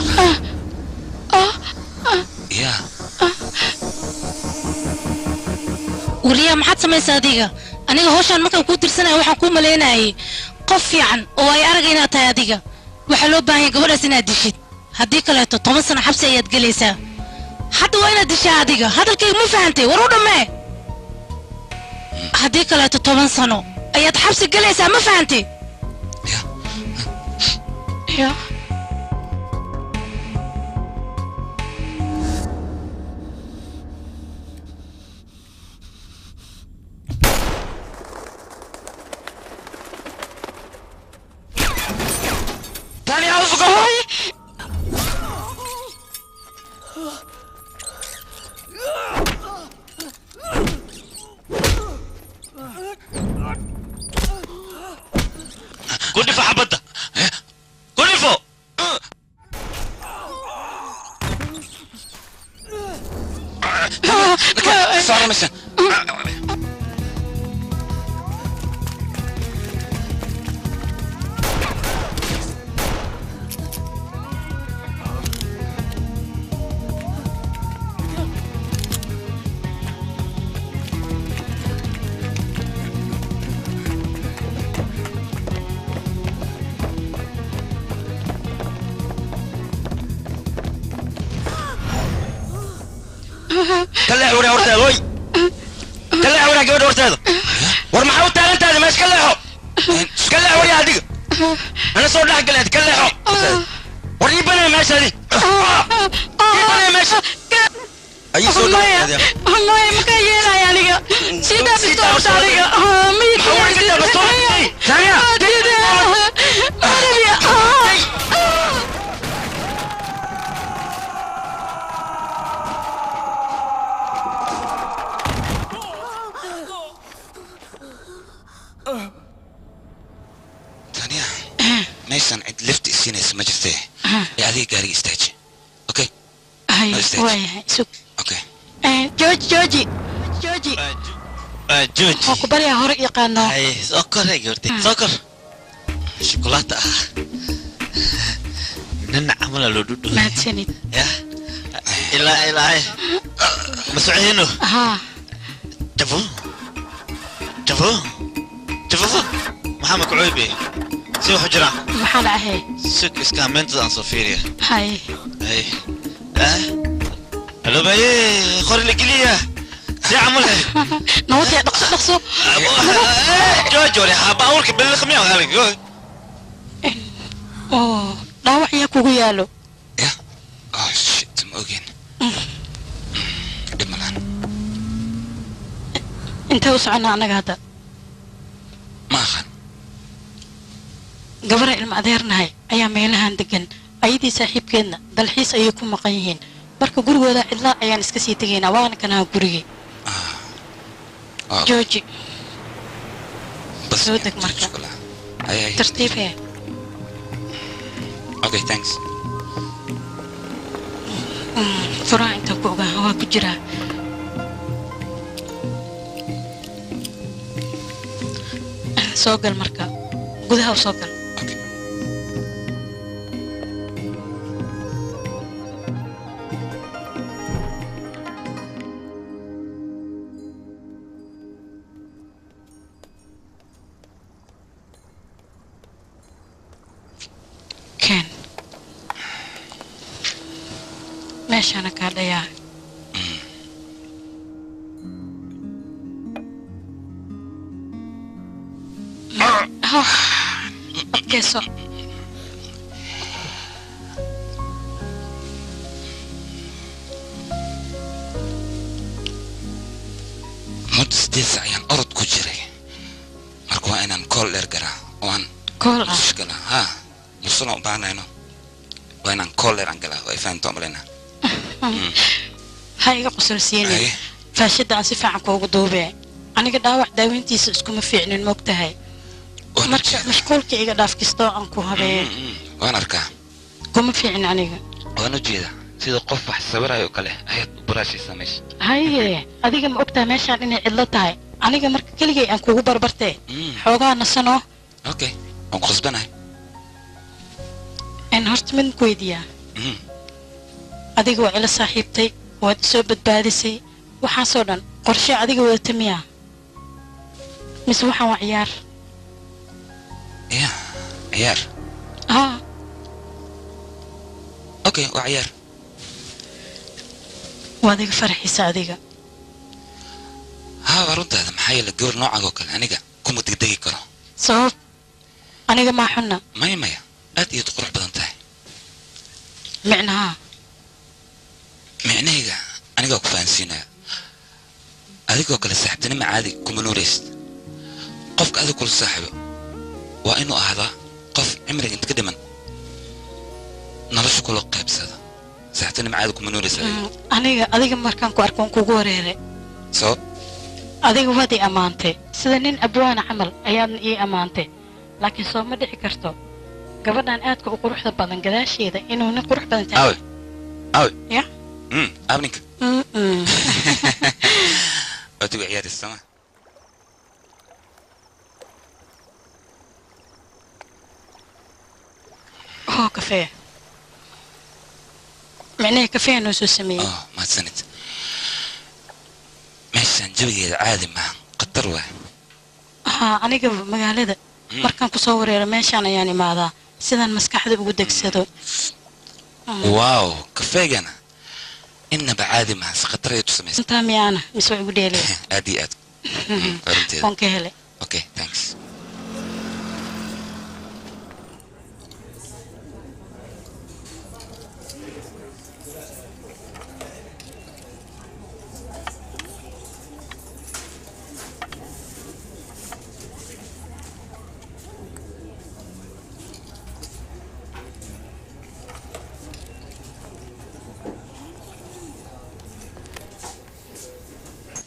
يا وريا ما حد سميسا adiga aniga hawshan markaan ku tirsanay waxaan ku maleynayay qof fiican oo ay aragayna tahay adiga waxa loo baahan yahay gabadhaas inaad dishid haddii kaleeto 10 sano xabsi ayaad galaysaa hadda waa inaad dishaa adiga hadalkayga ma fahantay war u dhammee haddii kaleeto 10 sano ayaad xabsi galaysaa ma fahantay يا كل دفع حبته كل فوق صار مثلا كلا ورا ورتاد وي كلا ورا قبل ورتاد ور محاول تالنت هذا ماش كلا ورا هذيك انا صور لها قلت كلا وري بنا ماش هذه بنا ماش اي صور لها هذه الله مكينا يعني سيدا بتوع طريقه ميت حاول بس ثانيه ميسان عند لفت السينس ما جرته يا هذه قاري استاجي اوكي هاي وين سوق اوكي جوجي اكو بريا هور يقانو اي سكر يا قرتي سكر شوكولاته نن عمل له دودو ما تسني يا إلا مسعينه ها شوفوا محمد كعوبي سوي حجرة محل هي سك اسكامنت عن صفيريا هاي الو باي خور القليه سي عملها نوتي دقصو جوجو يا حبا اورك بالخمية وهالك اوه داوع يا كوغو يالو يا شيت موجين دملان انت وسعنا انا هذا ما خان gabar ilma adeernahay ayaa meelahan degan ayadii saaxiibkeedna dalxiis ayay ku maqan yihiin marka gurigooda cidla ayaan iska sii tagaynaa waana kana gurigii jooji soo deg marka tartiib hee okay thanks furaa inta ku ogaa waa ku jiraa soo gal marka gudaha u soo gal meeshana ka dhayaa adkeyso muddo 8 saac ayaan orod ku jiray marka waa inaan kool dheer garaa oo aan kool mushkila ha mursana u baahnayno waa inaan kool dheer aan galaa way fahanto malena ha iga qusulsiinay faashada aan si fiican kuugu duubee aniga dhaawac daaweyntiisa iskuma fiicnin moogtahay marka mashquulka iga dhaaf kastoo aan ku habee waan arkaa kuma fiicin aniga waan u jeeda sida qof wax sawirayo kale ayaad u baraashi samaysa haye adiga ma ogtahay meeshaan inay cidlo tahay aniga marka keligay aan kugu barbartee xoogaa nasano okay aan ku khasbanahay in horta mid ku weydiiyaa adiga waa ila saaxiibtay waad soo badbaadisay waxaasoo dhan qorshe adiga wadata miyaa mise waxaan waa ciyaar يا عيار اوكي وعيار واديك فرحي سعديك ها ورد هذا محايل الجور نوعك وكل انيقا كم تقدقي كرو صوب انيقا ما حنا مايا ادي تقرح بدنتاي معناها معناها انيقا كفانسينا اديك وكل ساحبتني مع عادي كومنوريست قفك ادي كل صاحبه وإنه هذا قف عمرك أنت كده من نرش كل قيب هذا ساعتين معادكم منوري سعيد أنا مركان كواركون كوغوريري صوب أديك ودي أمانتي سدنين أبوان عمل أيان إيه أمانتي laakiin soo ma dhici karto gabadhan aadka u quruxda badan gadaasheeda inuu nin qurux badan awe awe ya abninka adigu ciyaaraysa sama هو كافيه معناه كافيه انه سو سميه ما سنت ماشي جوي عادي ما قطر واه aniga magaalada markaan ku soo wareero meeshaan ayaan imaadaa sidaan maskaxda ugu degsado waaw kafeegana inaba caadi ma saqatarey tu sameeyay inta miyaana mise ugu dheelay aadi aad waan ka helay okay thanks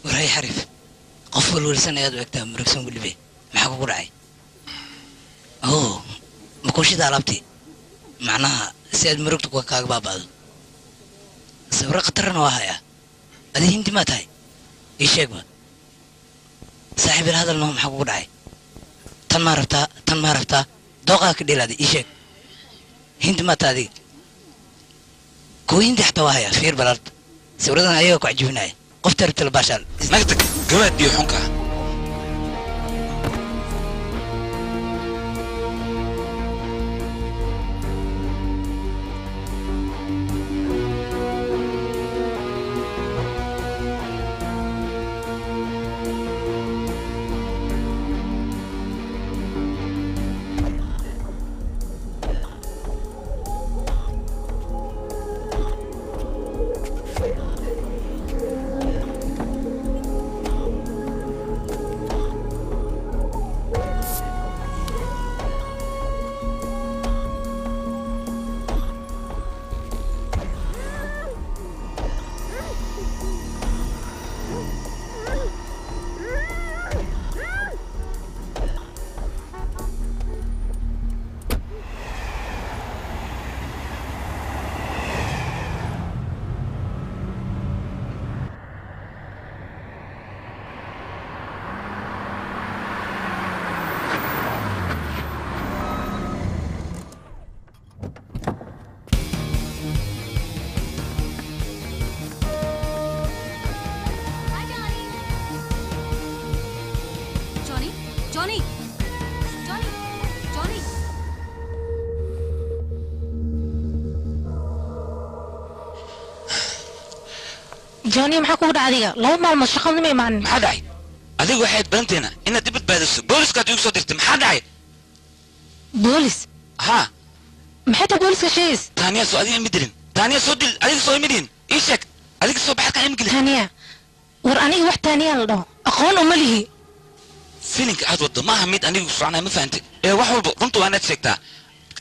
وراي حرف قفل ولسان يا دوكتا مركسون قلبي ما حكو قرعي اوه مكوشي دا لابتي معناها سيد مركتك وكاك بابا سورة قطرنا وهايا هذه انت ما تاي ايش يقبل صاحب هذا النوم حكو قرعي تن ما رفتا دوقا كديلا دي ايش هند ما تادي كوين دي حتى وهايا فير بلارد سورة ايوك عجبناي قفتر البشر نقدك قواد دي حنكا جوني maxaa kugu dhacdiga laba maalmood shaqada ma imaan maxaa dhacay adigu waxaad badanteena inaad dibad baadiso booliskaad igu soo dirtay maxaa dhacay boolis ha maxay tahay booliska shees taaniya soo adiga midilin taaniya soo dil adiga soo imidin ii sheeg adiga soo baxad ka imgilin taaniya war aniga wax taaniya la dhaho aqoon uma lihi filinka aad wado maaha mid anigu soconay ma fahantay ee wax walba runtu waa inaad sheegtaa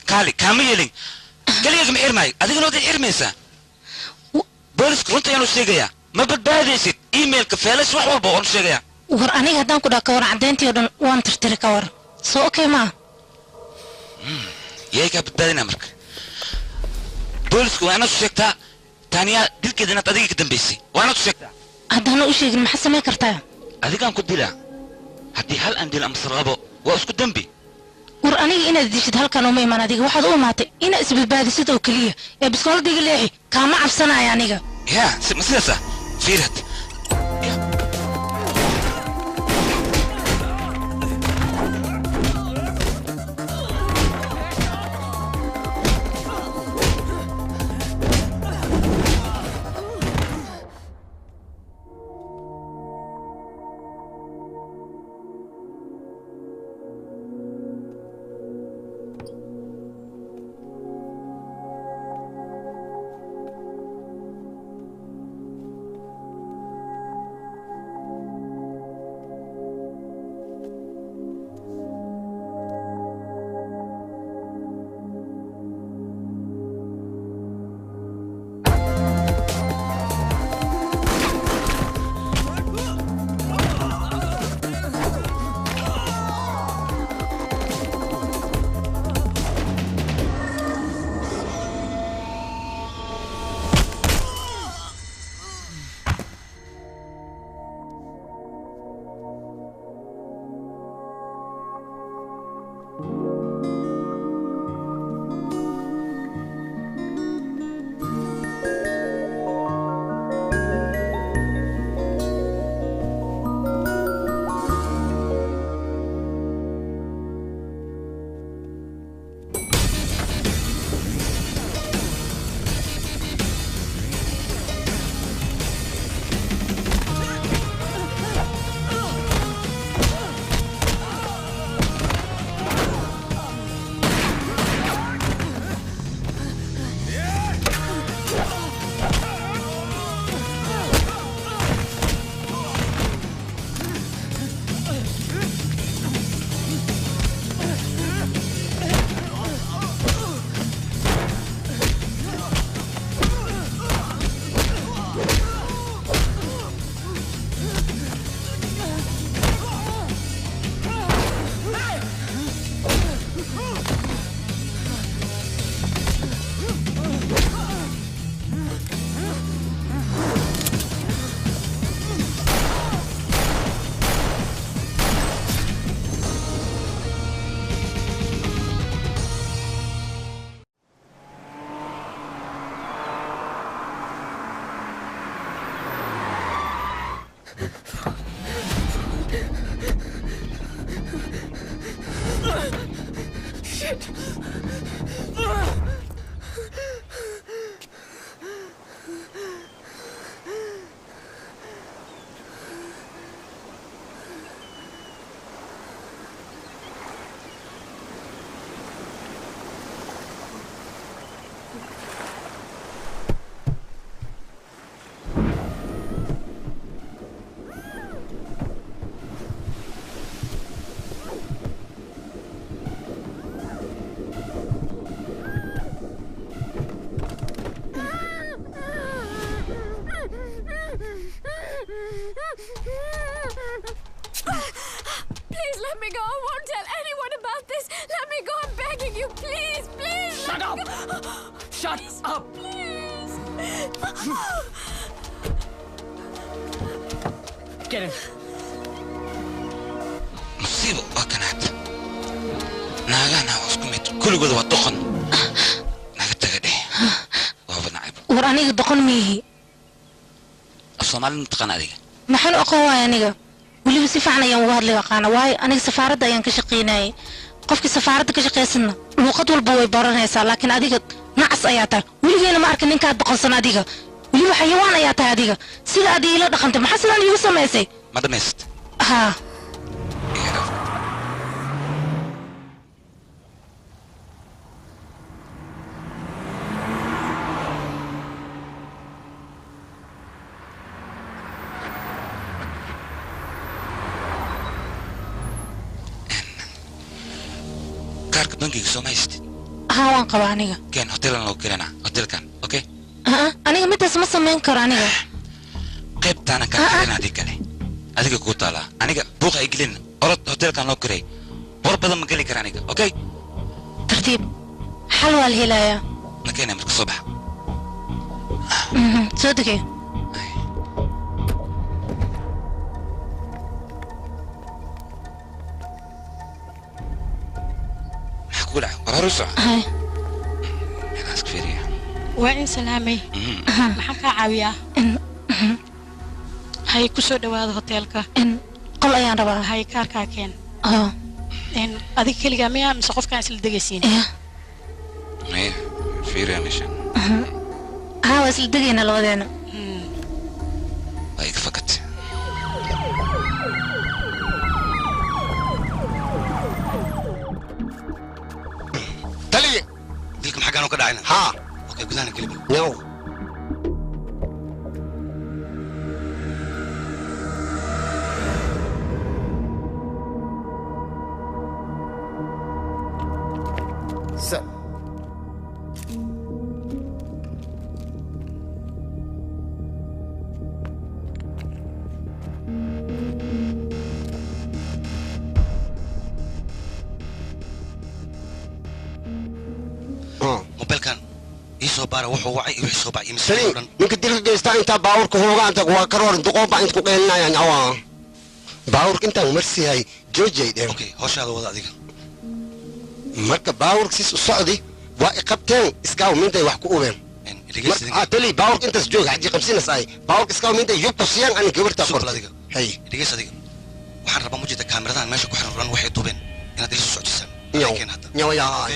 kaali kaama yeelin kaliyaga ma xirmaayo adigana waad xirmaysaa booliska runta ayaanu sheegayaa ما بدباديسيد ايميلك فيلس wax walba oo sheegaya war aniga hadaan ku dhaaka war cadeyntii oo dhan waan tirtiri ka war soo okay ma yeeka badbaadina marka boolisku waa inaad sheegtaa taaniya dilkeeda inaad adiga ka dambeysay waa inaad sheegtaa haddaan u sheegin maxaa sameyn kartaa adigaan ku dilaa haddii hal aan dil ama sarqabo waa isku dambi war aniga inaad dishid halkan uma imaan adiga waxaad u imaatay inaad isbadbaadisid oo keliya ee biskooladiga leexi kaama cabsanaya aniga يا سياسة فيرت Shut up. Get in. مصيبة وكانت ناغانا واسكمت كل قد وطخن ناغت تغدي وهو نعيب ورانيga doqon mihi الصومال نتقن عليك maxaan u aqoon waay aniga weliba si fiican ayaan uga hadli aqaana waayo aniga safaaradda ayaan ka shaqaynayay qofkii safaaradda ka shaqaysana luuqad walba way baranaysaa laakiin adiga nacas ayaa tahay weligeena ma arkin ninkaad boqonsan adiga weliba xayawaan ayaa tahay adiga sida aad iila dhaqantay maxaa sidaan iigu samaysay ma dhamayst haa بنكي سومايست ها وان قبا aniga كان هوتيلنا لو كلنا هوتيل كان اوكي aniga midaas ma samayn karo aniga qaybtaana ka xiran adiga ku taala aniga buuq ay gelin orod hotelkan loo kiray war badan ma gali kara aniga okay tartiib xal wal helaya nakeen marka subax soo degay كلها قرارسة هاي ناس كثيرة وين سلامي محكا عاوية هاي كسو دواد هوتيلكا قل أيان ربا هاي كاركا كين إن أذيك اللي جميع مسقف كان يسل دقيسين إيه فيرة مشان ها ويسل دقينا الغدينا هايك فقط dilka maxaa gaano ka dhacayna haa okay gudaana kalibi yow Sir. mobilkan isoo baara wuxuu wacay iyo wixii soo bacay sali ninka dilka geystaa intaa baawurka hoogaanta waa karoor duqoon baa inta ku qeelinayaan awaa baawurka intaan marsiyahay joojay dheen okay hawshaada wada adiga marka baawurka sis u socdi waa i qabteen iskaaw mintay wax ku ubeen tali baawurka intaas jooga xaji qabsinas ay baawurka iskaaw mintay yub ku siiyaan ani gabarta qor adiga hay dhigeys adiga waxaan rabaa mujida kaamiradan meesha ku xiran ran waxay duubeen inaad ila soo socdisaan yaw yaa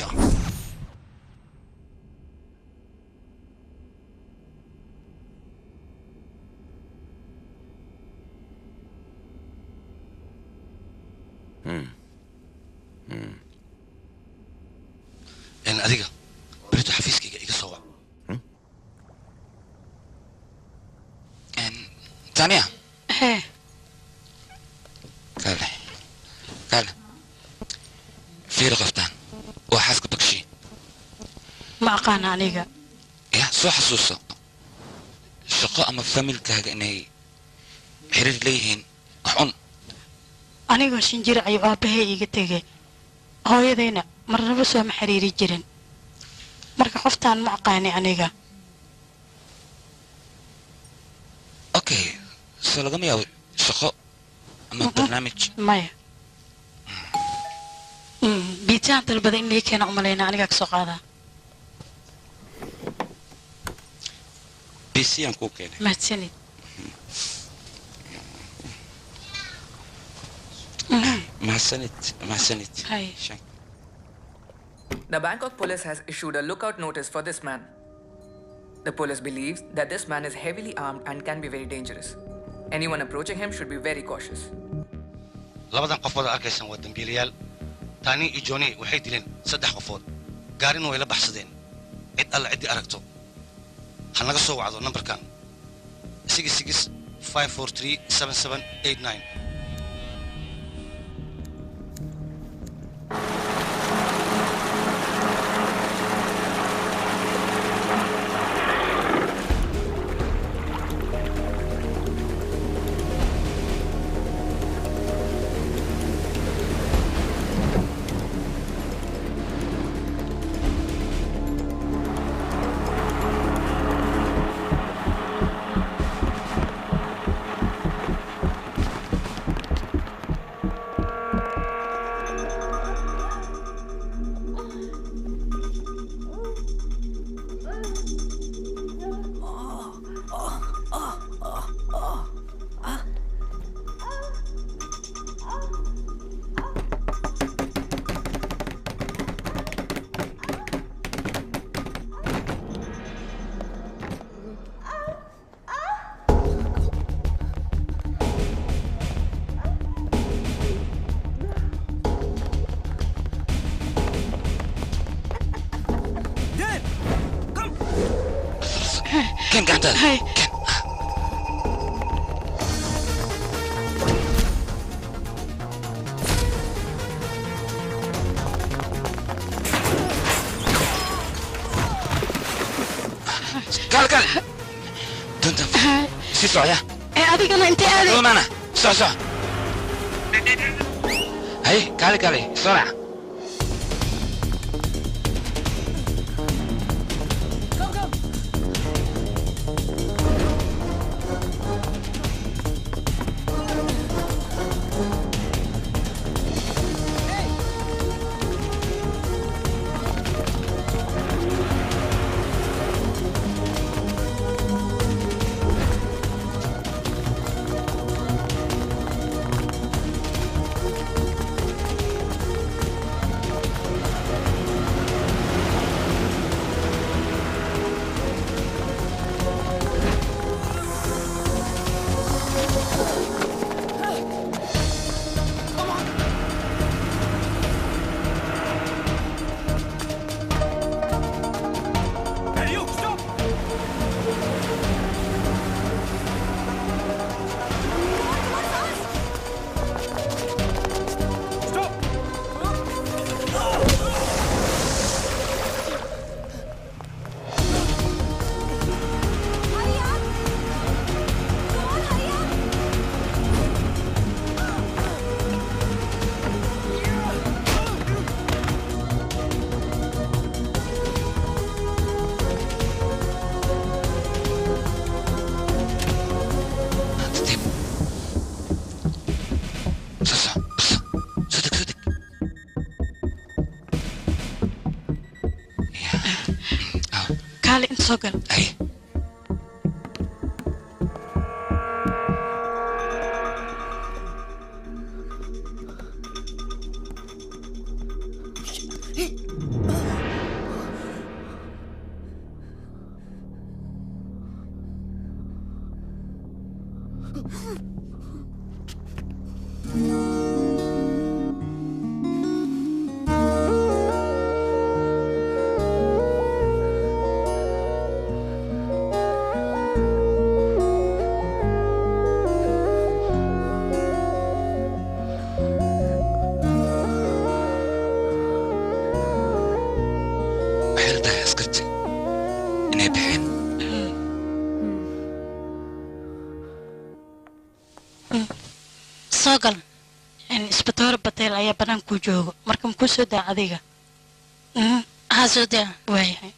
إن أديك بريتو حفيزك إيجا صوّع. إن تانية. إيه. كلا. في رغفتان وحاسك بكشي. ما أقانا عليك. يا سو حسوسة. شقاء أما فاميل كهجا إني حرير ليهن حن. aniga shinjir ay aabahay iga tagay hooyadayna marnaba soo ma xiriiri jirin marka qoftaan ma aqaani aniga okay soo laga miyaa shaqo ama barnaamij maya biitaan dalbada in lii keena umalayna aniga ka soo qaadaa bisiyan ku keenay mahadsanid Mahsanit. Hi. The Bangkok police has issued a lookout notice for this man. The police believes that this man is heavily armed and can be very dangerous. Anyone approaching him should be very cautious. labadan qofood arkaysan waa dambiilayaal taani iyo jooni waxay dileen 3 qofood gaarin way la baxsadeen cid alla cid aragto ha naga soo wacdo numberkan 6654377889 قاعد هاي قال دندن سيسو يا adigana intee aaday لو معنا سو هاي قال بسرعة kaale inta soo gal soogal isbitaal batel ayaa banaan ku joogo marka ma ku soo daa adiga ha soo daa waayahay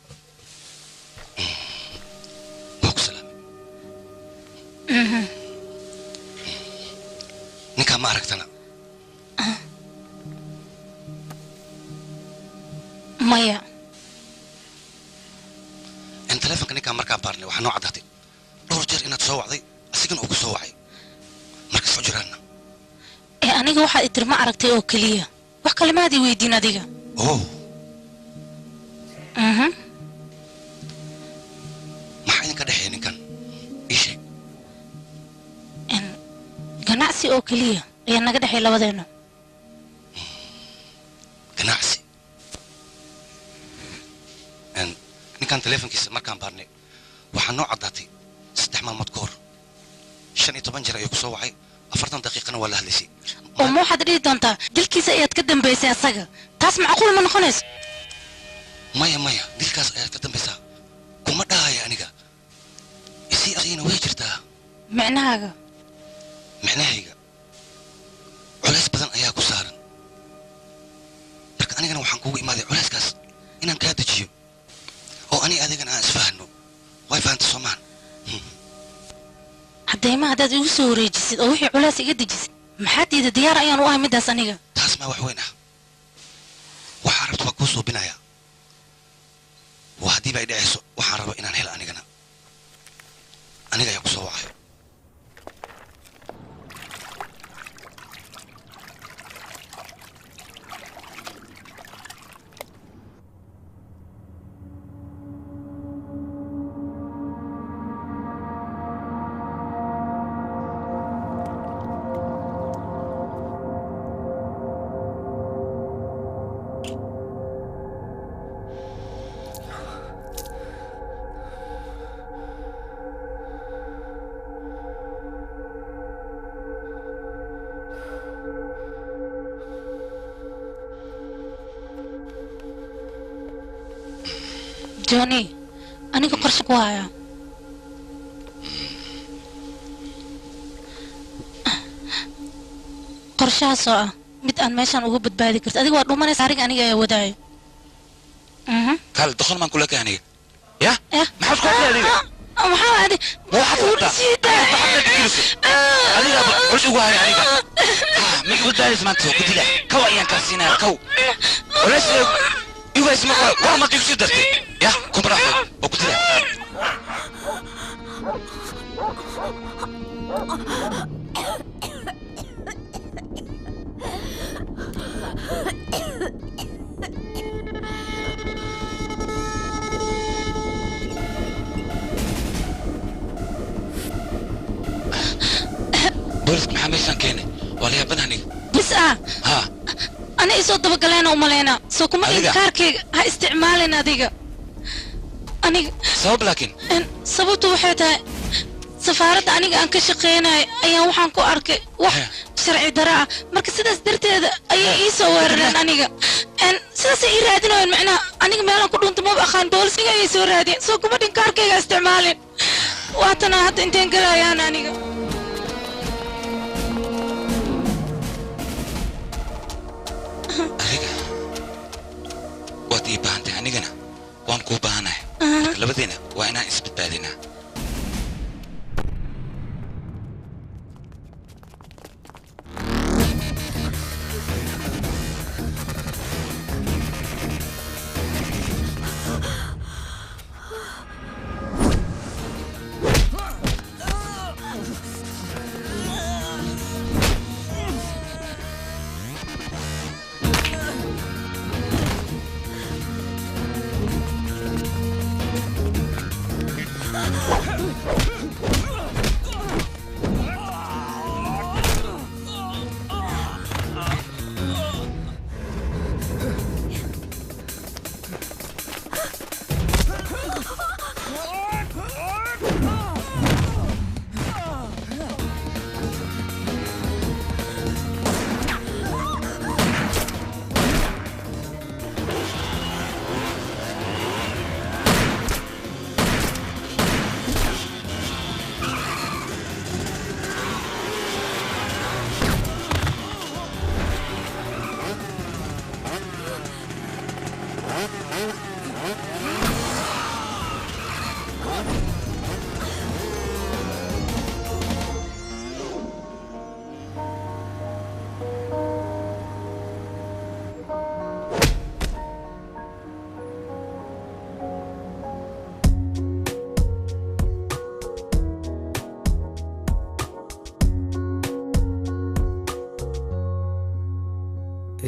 ninka ma aragtana maya in telefonka ninka markaa baarnay waxaa noo caddaatay dhowr jeer inaad soo wacday asigana uu ku soo wacay marka soo jiraanna aniga waxaad itir ma aragtay oo keliya wax kale maad ii weydiin adiga maxaa idinka dhexeeya ninkan ii sheeg ganacsi oo keliya ayaa naga dhexeeya labadeena ganacsi ninkan telefonkiisa markaan baarnay waxaa noo caddaatay 3 maalmood ka hor 15 jeer ayuu ku soo wacay 40 daqiiqana waa la hadlaysay oo ma waxaad dhihi doontaa dilkiisa ayaad ka dambaysay asaga taas macquul ma noqonayso maya dilkaas ayaad ka dambaysaa kuma dhahaya aniga isii adigina way jirtaa micnahayga culays badan ayaa ku saaran marka anigana waxaan kugu imaaday culayskaas inaan kaa dejiyo oo ani adigana aan isfahanno way fahantay soomaan haddayma haddaad igu soo wareejisid oo wixii culays iga dejisid maxaad diida diyaar ayaan u ahay middaas aniga taas maa wax weyn ah waxaa rabta waa kuu suubinaya waa haddiiba ay dhacayso waxaan raba inaan helo aniga ayaa ku soo wacayo جوني أنا قرشك وايا قرشها سوا mid aan meeshan uga badbaadi karto adiga waa dhumanaysa arig aniga ayaa wadaayo kal doqon maan kula kaaniga ya maxaad ku hadlayday maxaa adi adiga qursh ugu hay aniga mi wadaays maanta ku dila kaw ayaan ka siinaa kaw walaas igu isma war ma tigsi dartay ya kumbra oo ku dila بوليس محمد شان كيني ولا يا بناني بس ها أنا إيش أطبق علينا ومالينا سو كم إنكارك ها استعمالنا ديجا أنا سبب لكن سببته وحدها سفارة أنا أنك شقينا أيام وحنكو أرك وح شرعي دراعة مركز سداس درت هذا أي يسوورنا أنا أن سداس إيرادنا وين معنا أنا ما أنا كنت مو بأخان بوليس أي يسوور هذه سو كم إنكارك استعمالين واتنا هات إنتين كلا يا أنا waad ii baahantay anigana waan kuu baahanahay labadiina waa inaan isbadbaadinaa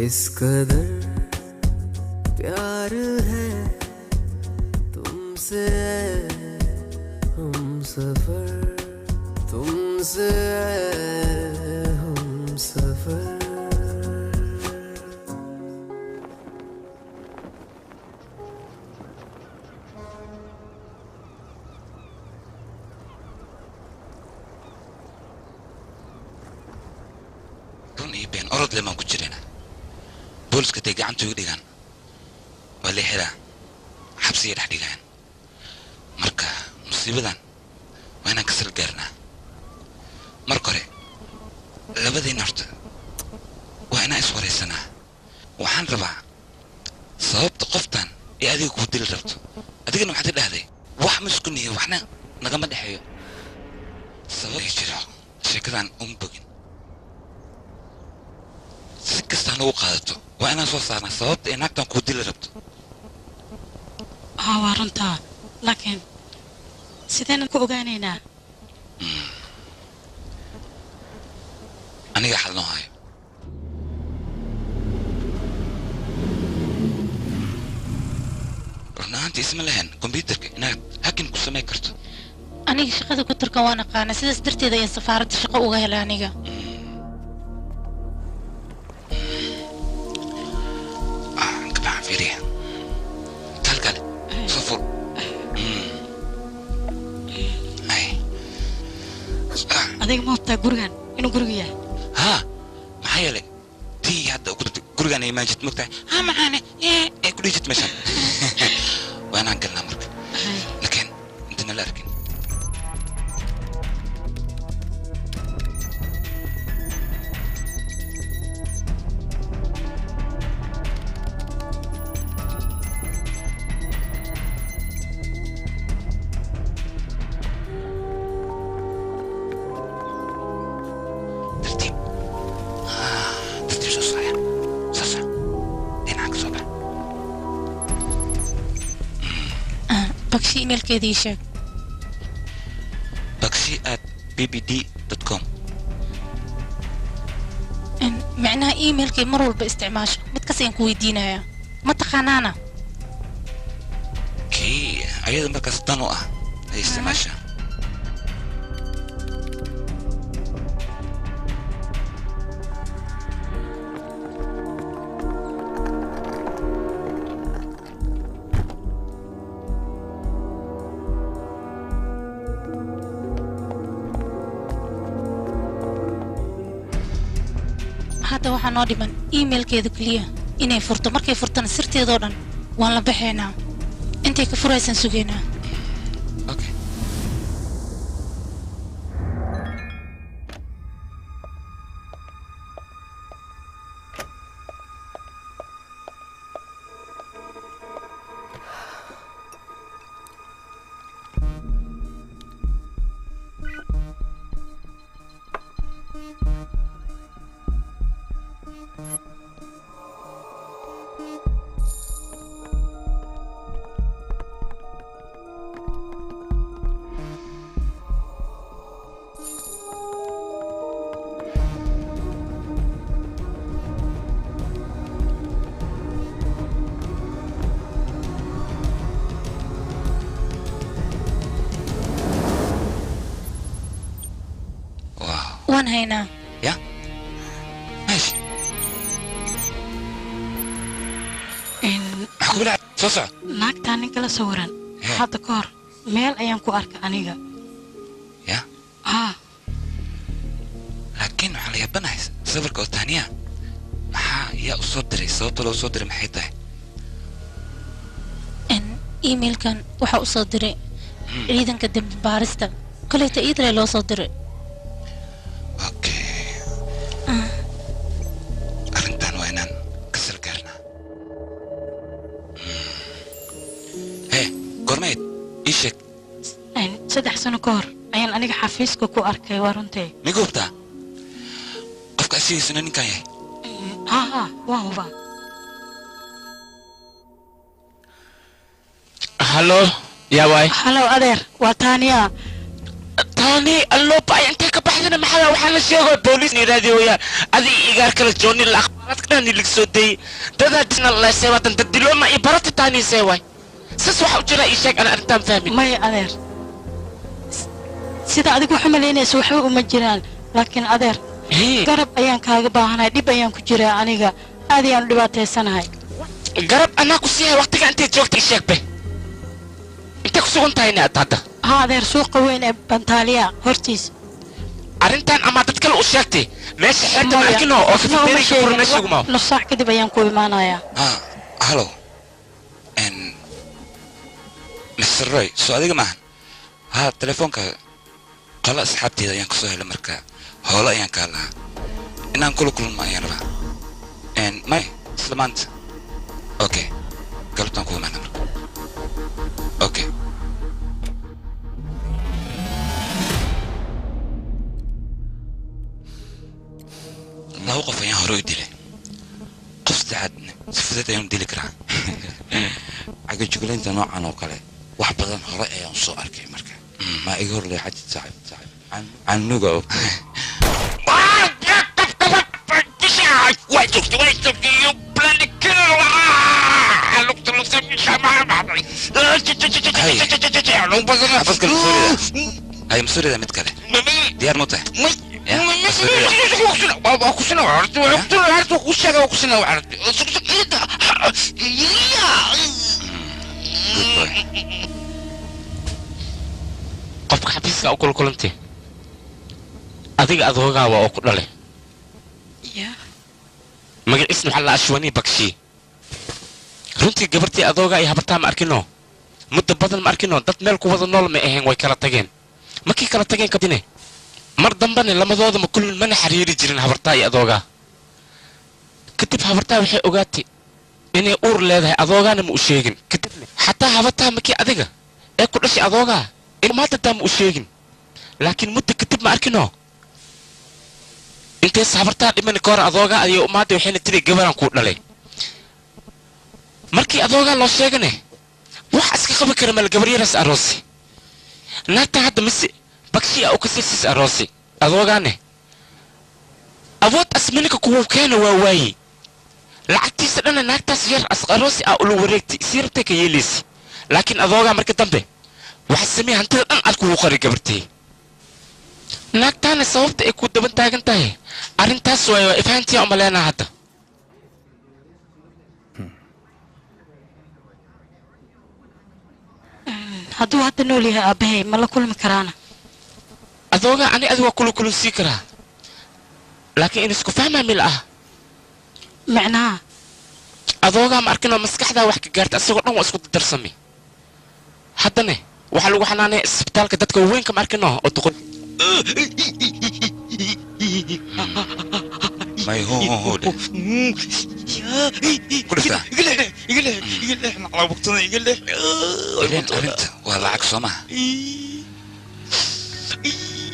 इस कदर प्यार है तुमसे हम सफर तुमसे हम सफर روني بين أرض لما كنت لنا بولس كتيجي عم تقولي كان ولا حدا حبسي رح ديجان مركا مصيبة دان وأنا كسر جرنا مركوري لبدي نرت وأنا أسوري سنة وحن ربع صوبت قفتان يا هذي كودي الربط أديك إنه حد هذي واحد مسكني وإحنا نجمد حيو صوب يجرا شكرا بقين سكستان وقادته وأنا صوصنا صوبت إنك تنكودي الربط وارنتا لكن سيدنا كوغانينا أنا حلنا هاي رنا أنت اسم لهن كمبيوترك إنك هكين كسمة كرت أنا شقة كترك وأنا قانا سيدس درتي ذي سفارة الشقة وغير أنيقا كبع فيريا تلقى صفر أي أديك ما بتاع جورجان إنه جورجيا ها معايا لك تي هذا قلت جورجان ما جت مقطع ها معانا إيه كل جت مشان وأنا أنقلنا مرك bakshi emailkeedii sheeg bakshi@bbd.com macnaha emailkay mar walba isticmaasho mid kas aan ku weydiinaya ma taqaanaana kii ayada markaas dan u ah ay isticmaashaa hadda waxaa noo dhiman emailkeeda keliya inay furto markay furtana sirteedoo dhan waan la baxaynaa intay ka furaysaan sugaynaa waan haynaa ya ماشي maxaa soo soco naagtaa ninka la sawiran hadda ka hor meel ayaan ku arkay aniga ya haa laakiin waxaa la yaabanahay sawirka oo taaniya maxaa yaa u soo diray sababta loo soo diray maxay tahay emailkan waxaa u soo diray ciidanka dembi baarista koleyta iidale loo soo diray arrintan waa inaan ka salgaarnaa gormeyd ii sheeg 3 sano ka hor ayaan aniga xafiiska ku arkay waa runtii migubtaa qofka asigiisuna ninkan yahay ها وهو هلو يا واي هلو أدير وتانيا تاني اللو باي انت كبحثنا محلا وحنا شيغو بوليس نيرادي ويا ادي ايغار كلا جوني الاخبارات كان اللي سودي دادا دين الله سيوات انت دلو ما يبرت تاني سيواي سس waxa u jira ii sheeg ana arrintan fahmin may adeer sida adigu xamalaynaysay waxa uma jiraan laakiin adeer garab ayaan kaaga baahanahay dib ayaan ku jiraa aniga aad ayaan u dhibaataysanahay garab anaa ku siihay waqtiga intay joogtay ii sheeg be inta ku sugan tahay inaad hadda ها adeer suuqa weyn ee bantaaliya hortiis arrintan ama dad kale u sheegtay meesha xeebta ma arkino oo kafeteriga furnaysay ugu nus saac kadib ayaan ku imaanayaa halo Mr. Roy soo adiga maahan ها telefoonka qala asxaabteeda ayaan ku soo helay marka hoola ayaan ka lahaa inaan kula kulmo ayaan rabaa may isla maanta okay galabtaan ku imaana marka okay laba qof ayaan hore u dilay qof saddexaadna si fudud ayaan u dili karaa cagajuglaynta noocan oo kale wax badan hore ayaan soo arkay marka ma iga hor leexad saaxiib canuga oo Why took you bloody killer? Look to look at me, هاي مسوري مid kale diyaar ma tahay qofka xafiiska u kulkulantay adiga adoogaa oo ku dhalay magaciisna waxaa la ashwani bakshi runtii gabartii adoogaa iyo habartaa ma arkino muddo badan ma arkino dad meel ku wada nool ma ahayn way kala tageen markii kala tageen kadine mar dambana lamadooda ma kulmin mana xiriiri jirin habartaa iyo adoogaa kadib habartaa waxay ogaatay inay uur leedahay adoogaana ma u sheegin kadibna xataa habartaa markii adiga ee ku dhashay adoogaa maadataa ma u sheegin laakiin muddo kadib ma arkino intay sabartaa dhiman ka hor adoogaa ayay umaadda waxayna tiri gabaraan kuu dhalay markii adoogaa loo sheegane وحاسك خبك رمى الجبرية رس أروسي ناتا هذا مسي بكشي أو كسيس أروسي أذوقاني أبوت أسمنك كوو كان واواي لعتي سنة ناتا سير أروسي أقول وريتي سيرتك يليسي لكن أذوقا مركز دمبي وحسمي هنتي أن أكو قري جبرتي ناتا نصوبت إكو دبن تاجن تاهي أرنتا سوى إفهمتي عملنا هذا hadduu hadda nool yahay aabbahay ma la kulmi karaana adooga ani adiga kulu sii karaa laakiin in isku fahmaa mil ah macnaha adooga ma arkinoo maskaxdaa wax ka gaarta asagoo dhan waa isku darsami haddane waxaa lagu xanaanaya isbitaalka dadka waaweynka ma arkinoo oo duqon may hoode kudhiftaa ileen arrinta waa lacag soo maha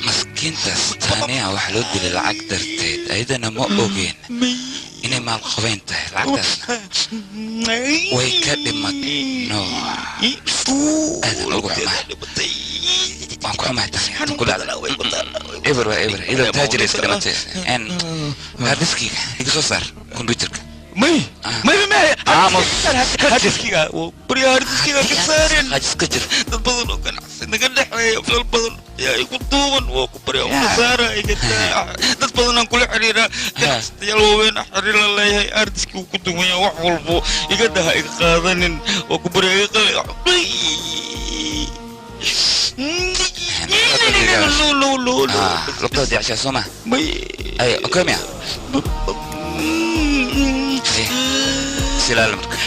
maskiintaas taaniya waxaa loo dilay lacag darteed ayadana ma ogeen inay maal qabayn tahay lacagtaasna way ka dhimat no aadan ugu xumaa waan ku xumaa tan ku dhacda eber waa eber ila taajir iska dhimatay en hadiskiga iga soo saar computerka may hadiskiga bari hadiskiga ka saareen hadiska jir dad badan oo ganacsi naga dhexeeya fil badan yaa igu duuban oo ku bari oo saara iga dad badan aan kula xiriira ganacsiyaal waaweyn xiriir la leeyahay hadiskiga ku duwan wax walbo iga daha iga qaadanin oo ku bari iga لقطة دي عشان سوما أي أوكي ميا سلالة مركب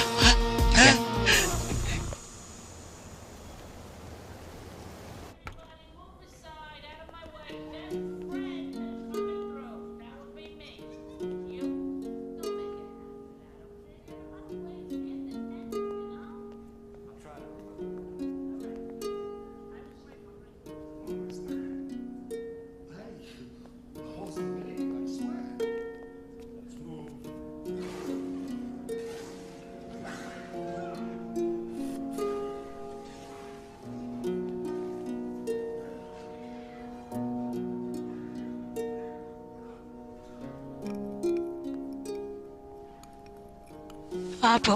Aabo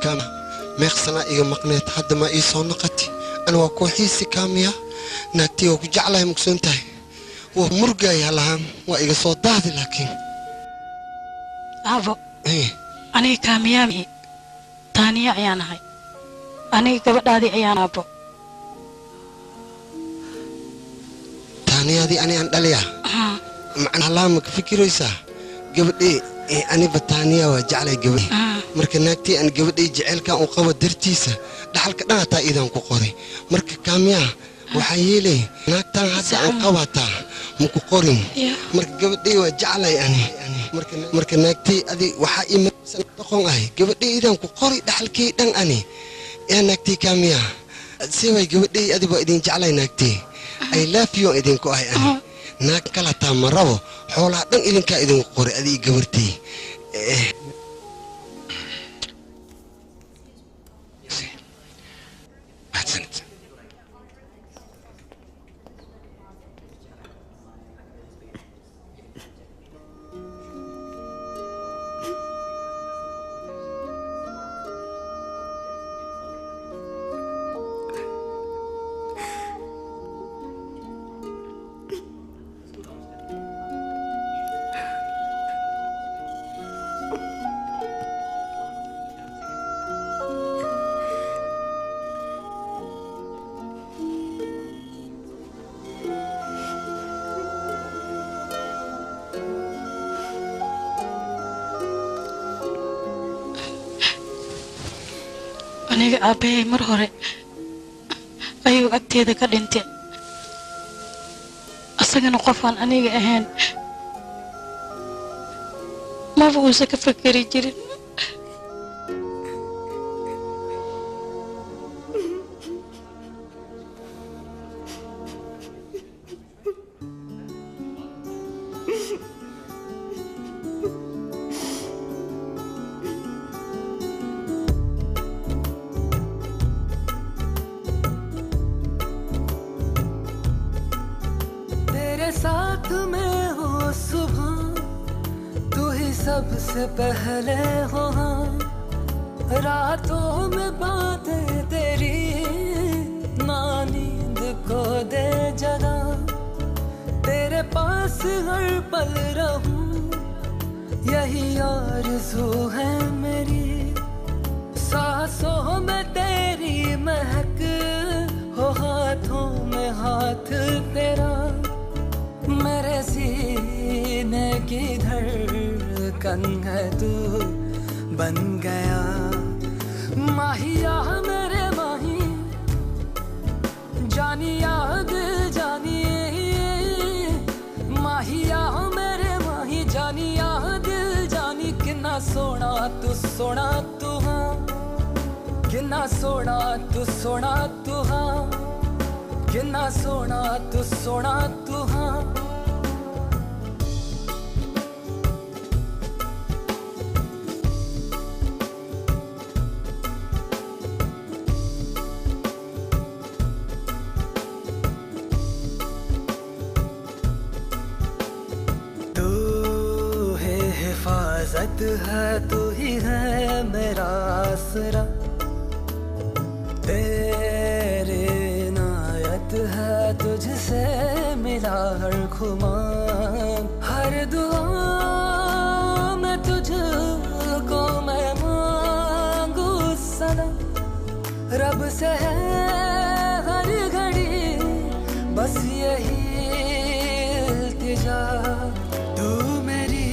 كام ميخسنا إيجا مقنيت حد ما إيصو نقتي أنا وكوحيسي كاميا ناكتي وكجعلها مكسونتاي ومرقا يالهم وإيجا صوت دادي لكن Aabo aniga kaamiyaami taaniya ayaan ahay aniga gabadhaadii ayaan aabo taaniyadii ani aan dhaliya macnaha laama ka fikiraysaa gabadhii aniba taaniya waa jeclay gabadhii marka naagtii aan gabadhii jecelkaan u qabo dartiisa dhaxalka dhan hataa iidaan ku qoray marka kaamiyaa waxaa yeelay naagtaan hadda aan qabataa maku qorin marka gabadhii waa jeclay ani marka naagtii adi waxaa iimaysan doqon ahay gabadhii iidaan ku qori dhaxalkii dhan ani yaa naagtii kaamiyaa si way gabadhii adi waa idin jeclay naagtii ay laafiyo idinku ahay ani naag kala taa ma rabo xoolaha dhan idinkaa idinku qoray adii gabartii أحسنت aniga aabbahay mar hore agteeda ka dhintay asagana qof aan aniga ahayn maba uusan ka fakari jirin साथ में हो सुबह तू ही सबसे पहले हो रातों में बातें तेरी ना नींद को दे जगा तेरे पास हर पल रहूं यही आरज़ू है मेरी सांसों में तेरी महक हो हाथों में हाथ तेरा मेरे सीने की धड़कन है तू बन गया माहिया मेरे माही जानी याद जानिए माहिया मेरे माही जानी याद जानी कितना सोना तू हाँ कितना सोना तू हाँ कितना सोना तू हाँ हिफाजत है तू ही है मेरा आसरा तेरे इनायत है तुझसे मिला हर खुमान हर दुआ में तुझको मैं मांगू सनम रब से है हर घड़ी बस यही इल्तिजा तू मेरी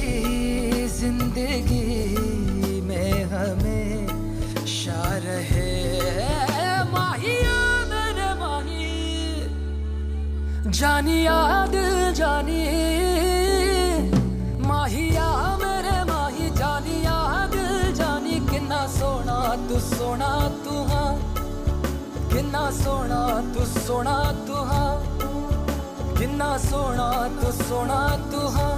जिंदगी में हमेशा रहे माहिया मेरे माही जानी याद जानी माहिया मेरे माही जानी याद जानी कितना सोना तू हाँ कितना सोना तू हाँ कितना सोना तू हाँ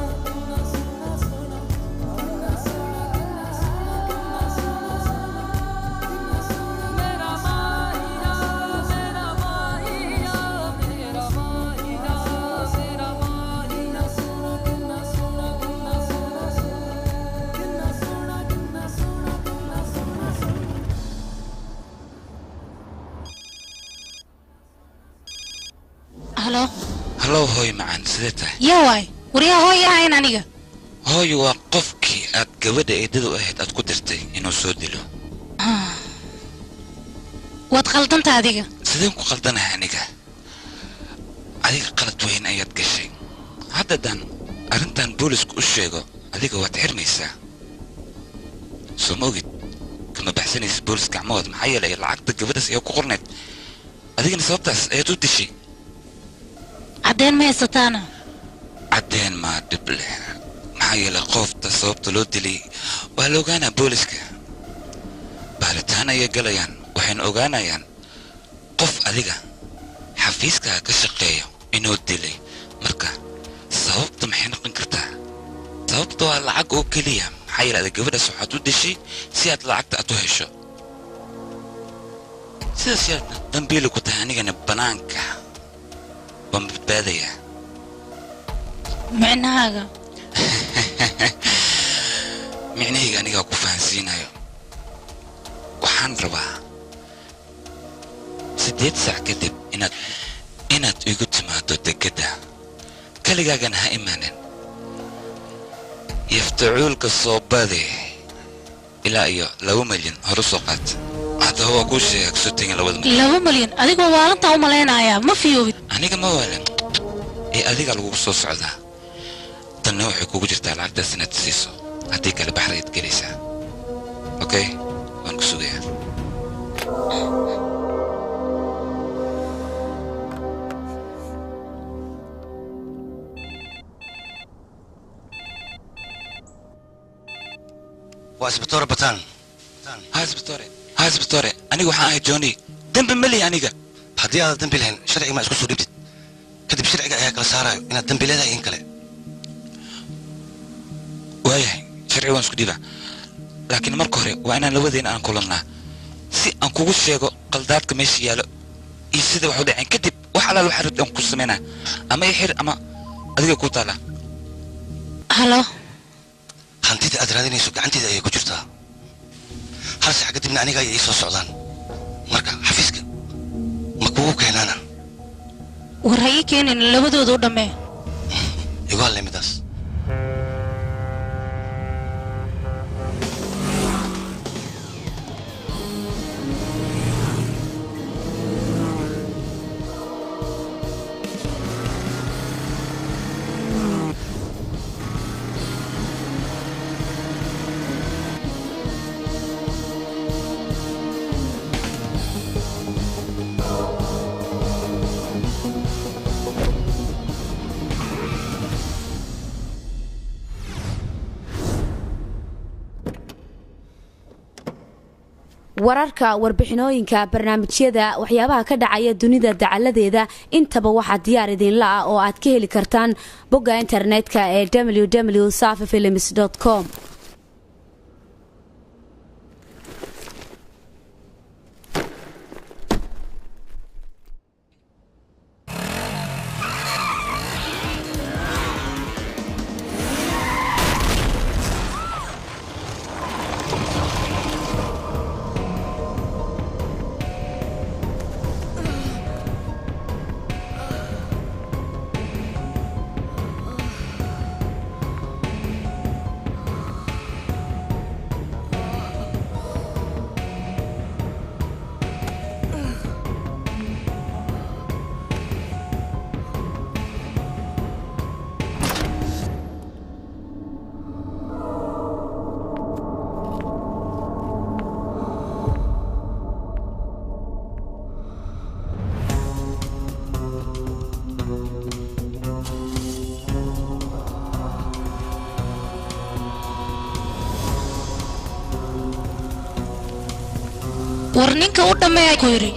هلو هلو هوي معان سيدته يا واي وريا هوي هاين aniga هوي waa qofkii aad gabadha eedadu ahayd aad ku dirtay inuu soo dilo waad khaldanta adiga sideen ku khaldanahay aniga adiga qalad weyn ayaad gashay haddadan arrintan boolisku u sheego adiga waad xirmaysaa soo moogid kama baxsanaysa boolis gacmood maxaa yeelay lacagta gabadhaas ayaa ku qorneed adigana sababtaas ayaad u dishay عدين ما يستانا عدين ما دبله maxaa yeelay qofta sababta loo dilay waa la ogaanaa booliska baaritaan ayay galayaan waxayna ogaanayaan qof adiga xafiiska ka shaqeeyo inuu dilay marka sababta maxay noqon kartaa sababta waa lacag oo keliya maxaa yeelay gabadhaas waxaad u dishay si aad lacagta aad u hesho sidaas yaad dambiili ku tahay anigana banaanka بمبادية معناها معناها أنا قاعد كفانسينا وحن ربع سديت ساعة كتب إنت يقول ما تتكده كل جاء نها إيمانا يفتعولك الصوبادي إلى أيوة لو مليون هرسقات هذا هو كل شيء أكسوتين لو مليون أديك والله أنت مليون عيا ما في يوم aniga ma waalan ee adiga lagu soo socdaa tan waxay kugu jirtaa lacagta sanad siiso hadii kale baxreed gelaysaa okay waan ku sugayaa واسبتورة بطان هاسبتورة أنا وحنا جوني دم بملي أنيقا هدي هذا دم بلهن شرعي ما اسكو سودبت كدب شرعي يا كلا سارة إن الدم بلهذا ينكله وياي شرعي وان سكديبا لكن مركو هري وأنا لودين أنا كلنا سي أن كوغو شيغو قلداتك ماشي يالو يسيدا waxu dhaceen kadib wax ala loo xiriir aan ku sameeyna ama xir ama adiga ku taala halo hantida aad raadinayso gacantida ay ku jirtaa hal sax kadibna aniga ay soo socdaan marka xafiiska ma kugu keenana war hay keenin labadoodu u dhamee igu halimidaas wararka warbixinooyinka barnaamijyada waxyaabaha ka dhacaya dunida dacaladeeda intaba waxaa diyaar idin la ah oo aad ka heli kartaan bogga internetka ee www.safafilms.com war ninka u dhameeyay ku yiri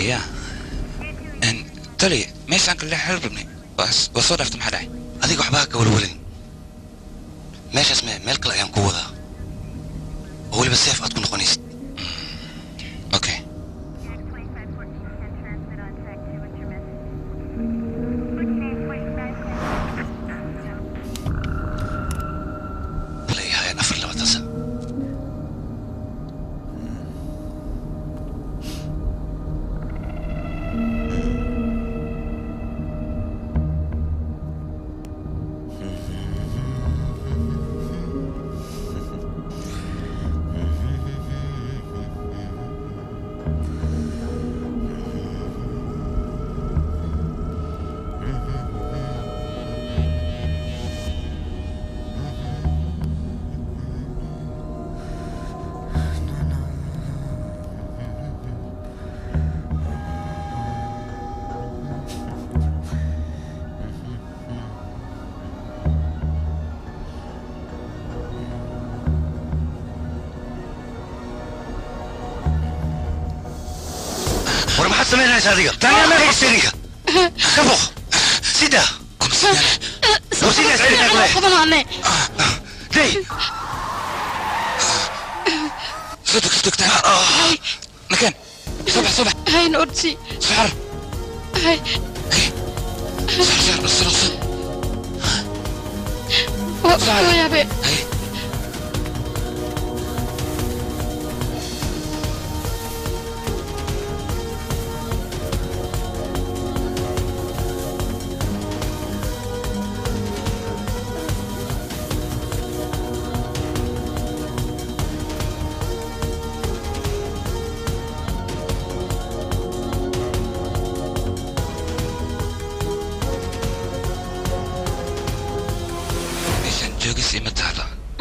يا ان تلي meeshaan kale xiribnay waa soo dhaftay maxaa dhacay adiga waxba ka walwalin meeshaas meel kale ayaan ku wadaa oo waliba safe aad ku noqonaysid okay سمعنا صديقة تاني ما هي السرقة كفو سيدا وسيدا سيدا خذنا ليه صدق تعال مكان صبح هاي نورتي سحر هاي سحر وقفوا يا بي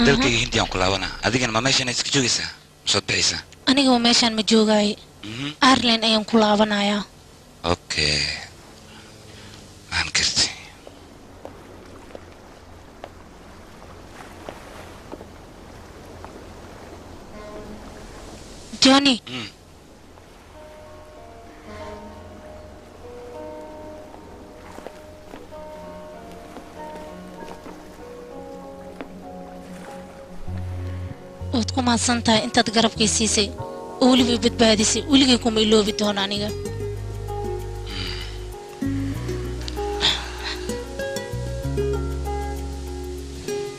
dalkayga hindi aan ku laabanaa adigana ma meeshan iska joogaysaa masood bixaysaa aniga meeshaan ma joogay Ireland ayaan ku laabanayaa okay aan karti Johnny waad ku mahadsan tahay intaad garabkay siisay oo weliba badbaadisay weligay kuma iloobi doona aniga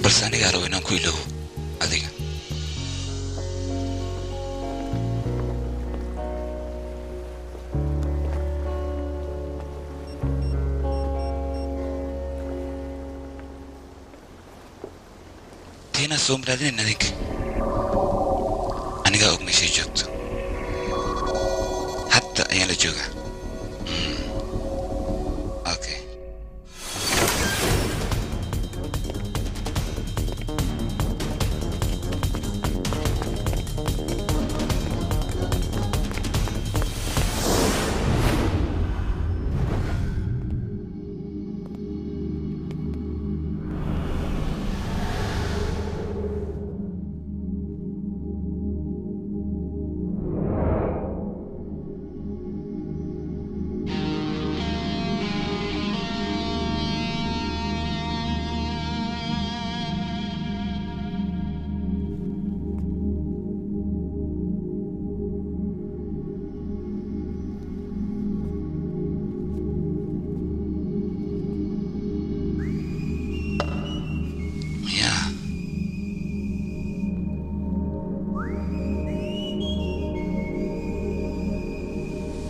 balse aniga rabo inaan ku iloobo adiga tina soo maraadinayna adinka aniga og meeshay joogto hadda ayaan la joogaa okay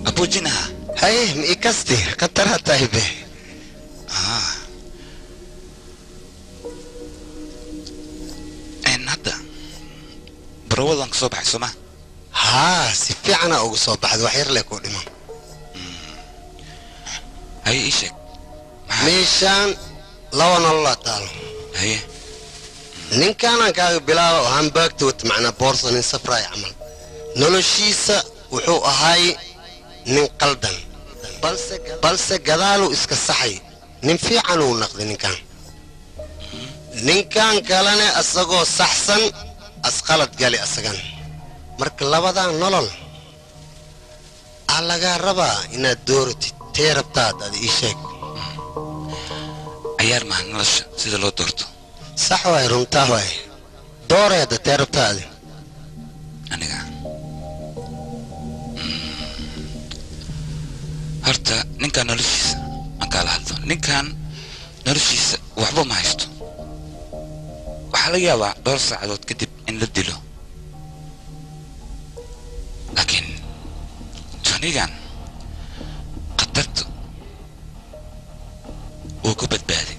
أبوجينها هاي ميكستي قطرها طيبة إن هذا بروضك صبح سما ها سفي أنا أو صبح وحير لك ولما هاي إيشك ميشان لون الله تعالى هاي نين كان كاغ بلاو هامبرغ توت معنا بورصة نين سفراي عمل نولوشيسا وحو هاي نين قلدن balse gadaalu iska saxay nin fiican uu noqday ninkan kalena asagoo saxsan asqalad gali asagan marka labadan nolol waxaa lagaa rabaa inaad dooratid tee rabtaad ad ii sheeg cayaar maaha nolosha sida loo doorto sax waay runtaa waay dooree hadda tee rabtaadi aniga horta ninkaan noloshiisa aan kaala hadlo ninkaan noloshiisa waxba ma haysto waxaa laga yaabaa dhowr saacadood kadib in la dilo laakiin jonigan khatarta wuu ku badbaaday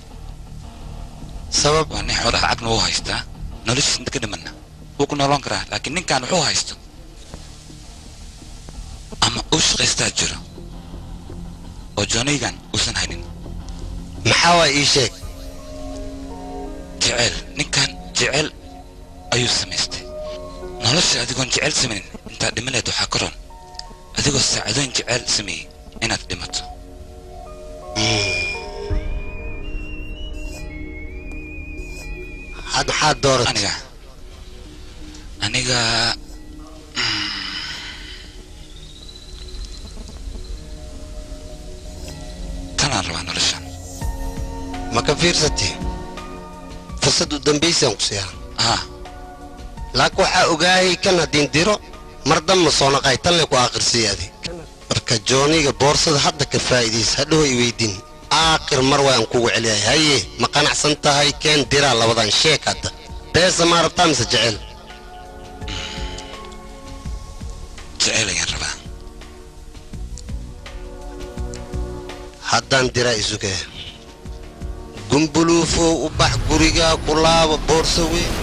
sabab waa nin xoolaha lacagna wuu haystaa noloshiisa inta ka dhimanna wuu ku noolaan karaa laakiin ninkaan wuxuu haysto ama uu shaqaystaa jiro oo jonigan uusan haynin maxaa waa ii sheeg jecel ninkan jecel ayuu samaystay nolosha adigoon jecel samaynin intaad dhimaneed waxaa ka ron adigoo saacadooyin jecel sameeyey inaad dhimato had maxaad doorat aniga tanaan rabaa noloshan ma ka fiirsatay fursad u dambaysaan ku siiyaa laakiin waxaa ogaayay kan haddiin diro mar damma soo naqay tan le ku aakhirsiiyaadi marka jooniga boorsada hadda ka faa'iidaysa hadhow i weydiin aakhir mar waan kugu celiyay haye ma qanacsan tahay keen diraa labadan sheeg hadda beesa maa rabtaa mise jecel jecel ayaan rabaa haddaan diraa isugee gumbuluufo u bax gurigaa ku laaba boorso weyn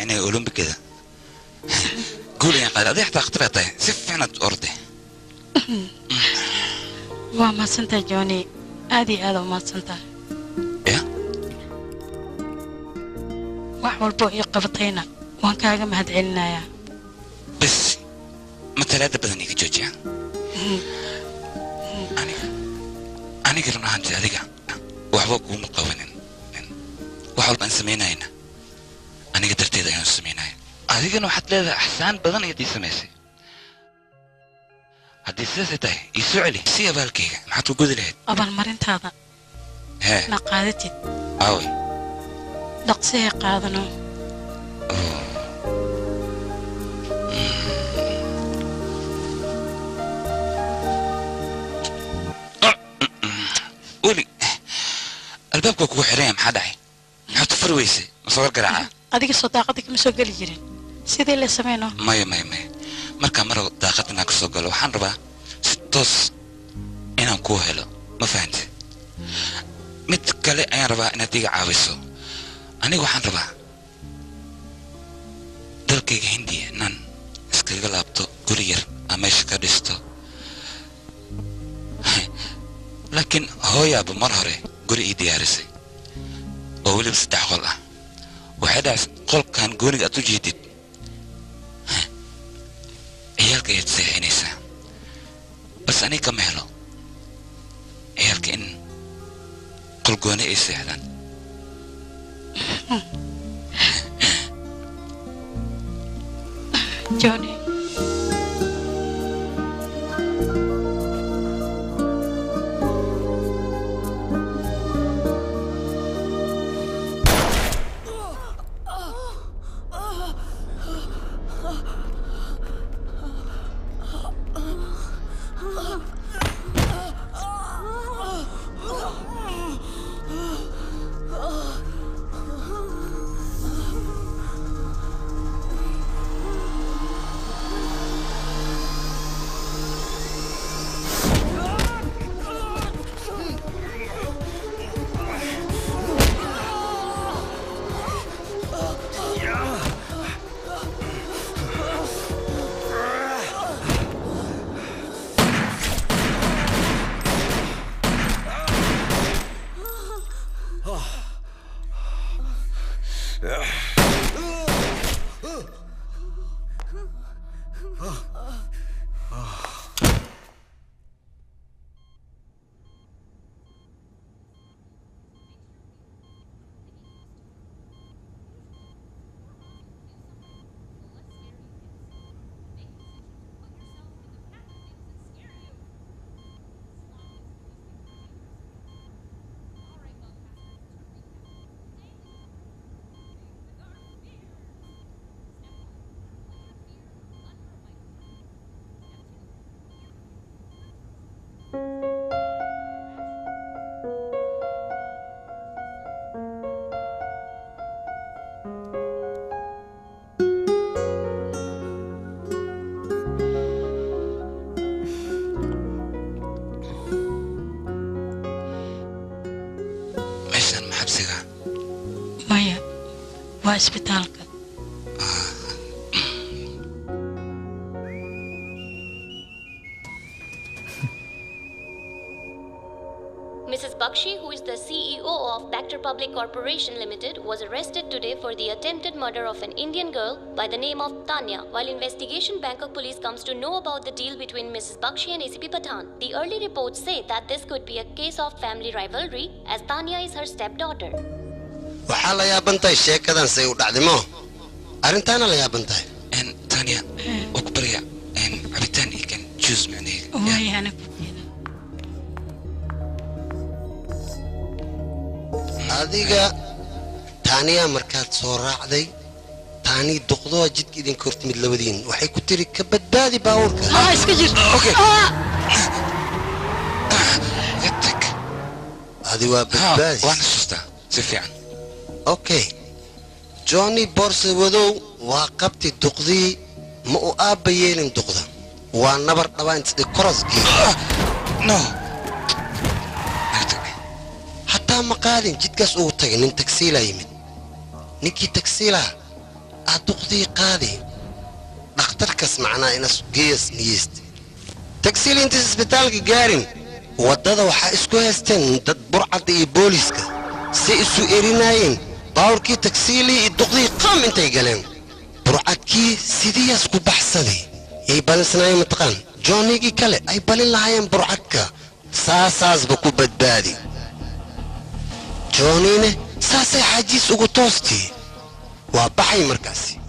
معناه أولمبي كده قولي يا قال أضيع تخترطه سف أنا أرضي وما سنت جوني هذا وما سنت إيه وحول بوي قبطينا وان كاغا مهدعلنا يا بس مثل هذا بدني كجوجي أنا قرنا هانتي هذيك وحبوك ومقاونين وحول بنسمينا هنا أنا قدرت إذا يوم سميناي هذيك إنه حتى لها أحسان بدن يدي سماسي هدي الساسة تاي يسوعلي سيا بالكي ما حتى وجود الهيد أبل مرنت هذا ها ما قادتي أوي دقسيه قادنا قولي الباب كوكو حرام حدعي حتى فرويسي مصور قرعة adiga soo daaqadii ma soo gali jirin sidee la sameeyno maya marka mar daaqadna ka soo galo waxaan rabaa si toos inaan ku helo ma fahanti mid kale ayaan rabaa inaad iga caawiso aniga waxaan rabaa dalkayga hindiya inaan iskaga laabto guri yar ama meesha ka dhisto laakiin hooyaaba mar hore guri ii diyaarisay oo weliba 3 qol ah waxay dhaas qolkan gooniga aad u jeedid ciyaalka ayaad seexinaysaa bas aniga kama helo ciyaalka in qol gooni ay seexdaan Johnny waa isbitaalka. Mrs. Bakshi, who is the CEO of Bacter Public Corporation Limited, was arrested today for the attempted murder of an Indian girl by the name of Tanya. While investigation, Bangkok police comes to know about the deal between Mrs. Bakshi and ACP Pathan. The early reports say that this could be a case of family rivalry, as Tanya is her stepdaughter. waxaa la yaabantahay sheekadan say u dhacdimo arrintaana la yaabantahay tanya oo ku barya cabitaan iyo kan juice macnaheedu waayana adiga taaniya markaad soo raacday taani duqdoo jidka idin kortimid labadiin waxay ku tiri ka badbaadi baabuurka iska jir okay adi waa badbaadi waan xasuustaa si fiican okay Johnny Borsewadow waa qabti duqdii ma u aabba yeelin duqda waa nabar dhawaan sida korosgii no hataa ma qaadin jidkaas ugu tagay nin taksiila yimid ninkii taksiila aad duqdii qaadi dhakhtarkaas macnaa inas geeyas niyeyst taksiila intaas isbitaalka gaarin waddada waxaa isku haysteen dad burcadda iyo booliiska si isu erinaayeen باوركي تكسيلي الدقدي قام انتي قالين برعتكي سيدياس كو بحصدي اي بالسناي متقان جونيكي كالي اي بالين لهايين برعتكا ساساس بكو بدبادي جونيني ساسي حاجيس اوغو توستي وابحي مركاسي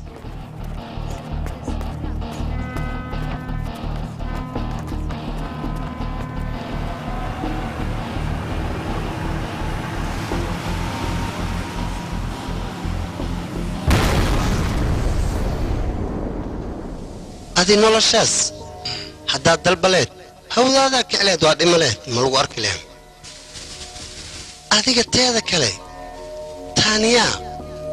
هذه نولشاس حدا دلبلت هو هذا كعليد وادي مليت ملو أرك لهم هذه قتيا كلي ثانية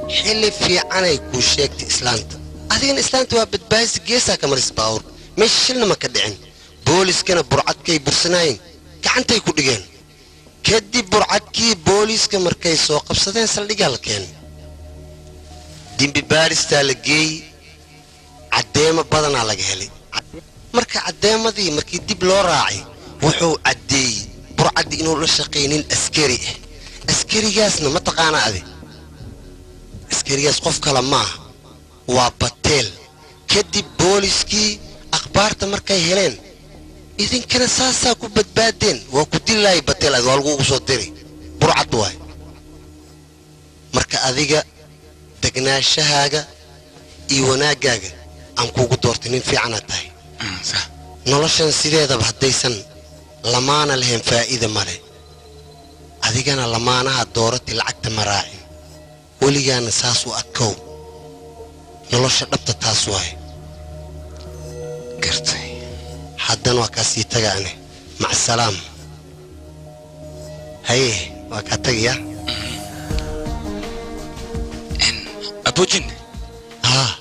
حلي في عناي كوشيك إسلانت هذه الإسلانت وبتبايس جيسا كمرس باور مش شلنا ما كدعين بوليس كنا برعت كي برسناين كعنت يكون دجين كدي برعت كي بوليس كمركي سوق بصدين سلقال كان دين بباريس تالجي عديمة بدنا على جهلي مركا عديمة دي مركي دي بلو راعي وحو عدي برعدي إنه لشقينين أسكري جاسنا ما تقانا هذه أسكري جاس قف كلامه وباتيل كدي بوليسكي أخبار تمركا هلين إذن كان ساسا كوبت بادين وكدي لاي باتيل هذا والغو صوتيري برعد واي مركا أذيقا دقنا الشهاقة إيواناقاقا aan kuugu doortay nin fiican aad tahay noloshan sideedaba haddaysan lamaana lahayn faa'iida male adigana lamaanaha dooratay lacagta ma raacin weligaana saas u adkow nolosha dhabta taas waaye gartay haddana waa kaa sii tagaane macsalaam haye waa kaa tagaya abujin haa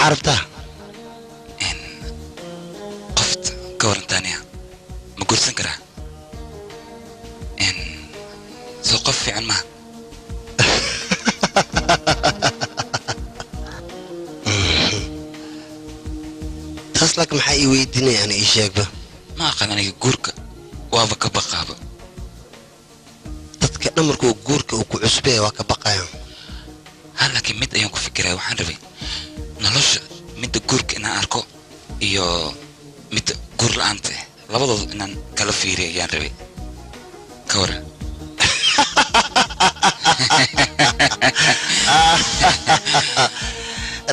عرفتها قفت كورن تانية ما قلت سنكرة سوقف في عنها تصلك محي ويدني يعني ايش يقبه ما قناني جورك وافك بقابة تتكلم مركو جورك وكو عسبه وك بقايا laakiin mid ayaan ku fikiray waxaan rabay nolosha midda guurka inaan arko iyo midda guur la'aanta labadooda inaan kala fiiriyo ayaan rabay ka waran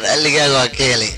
ra'ligaaga waa ka helay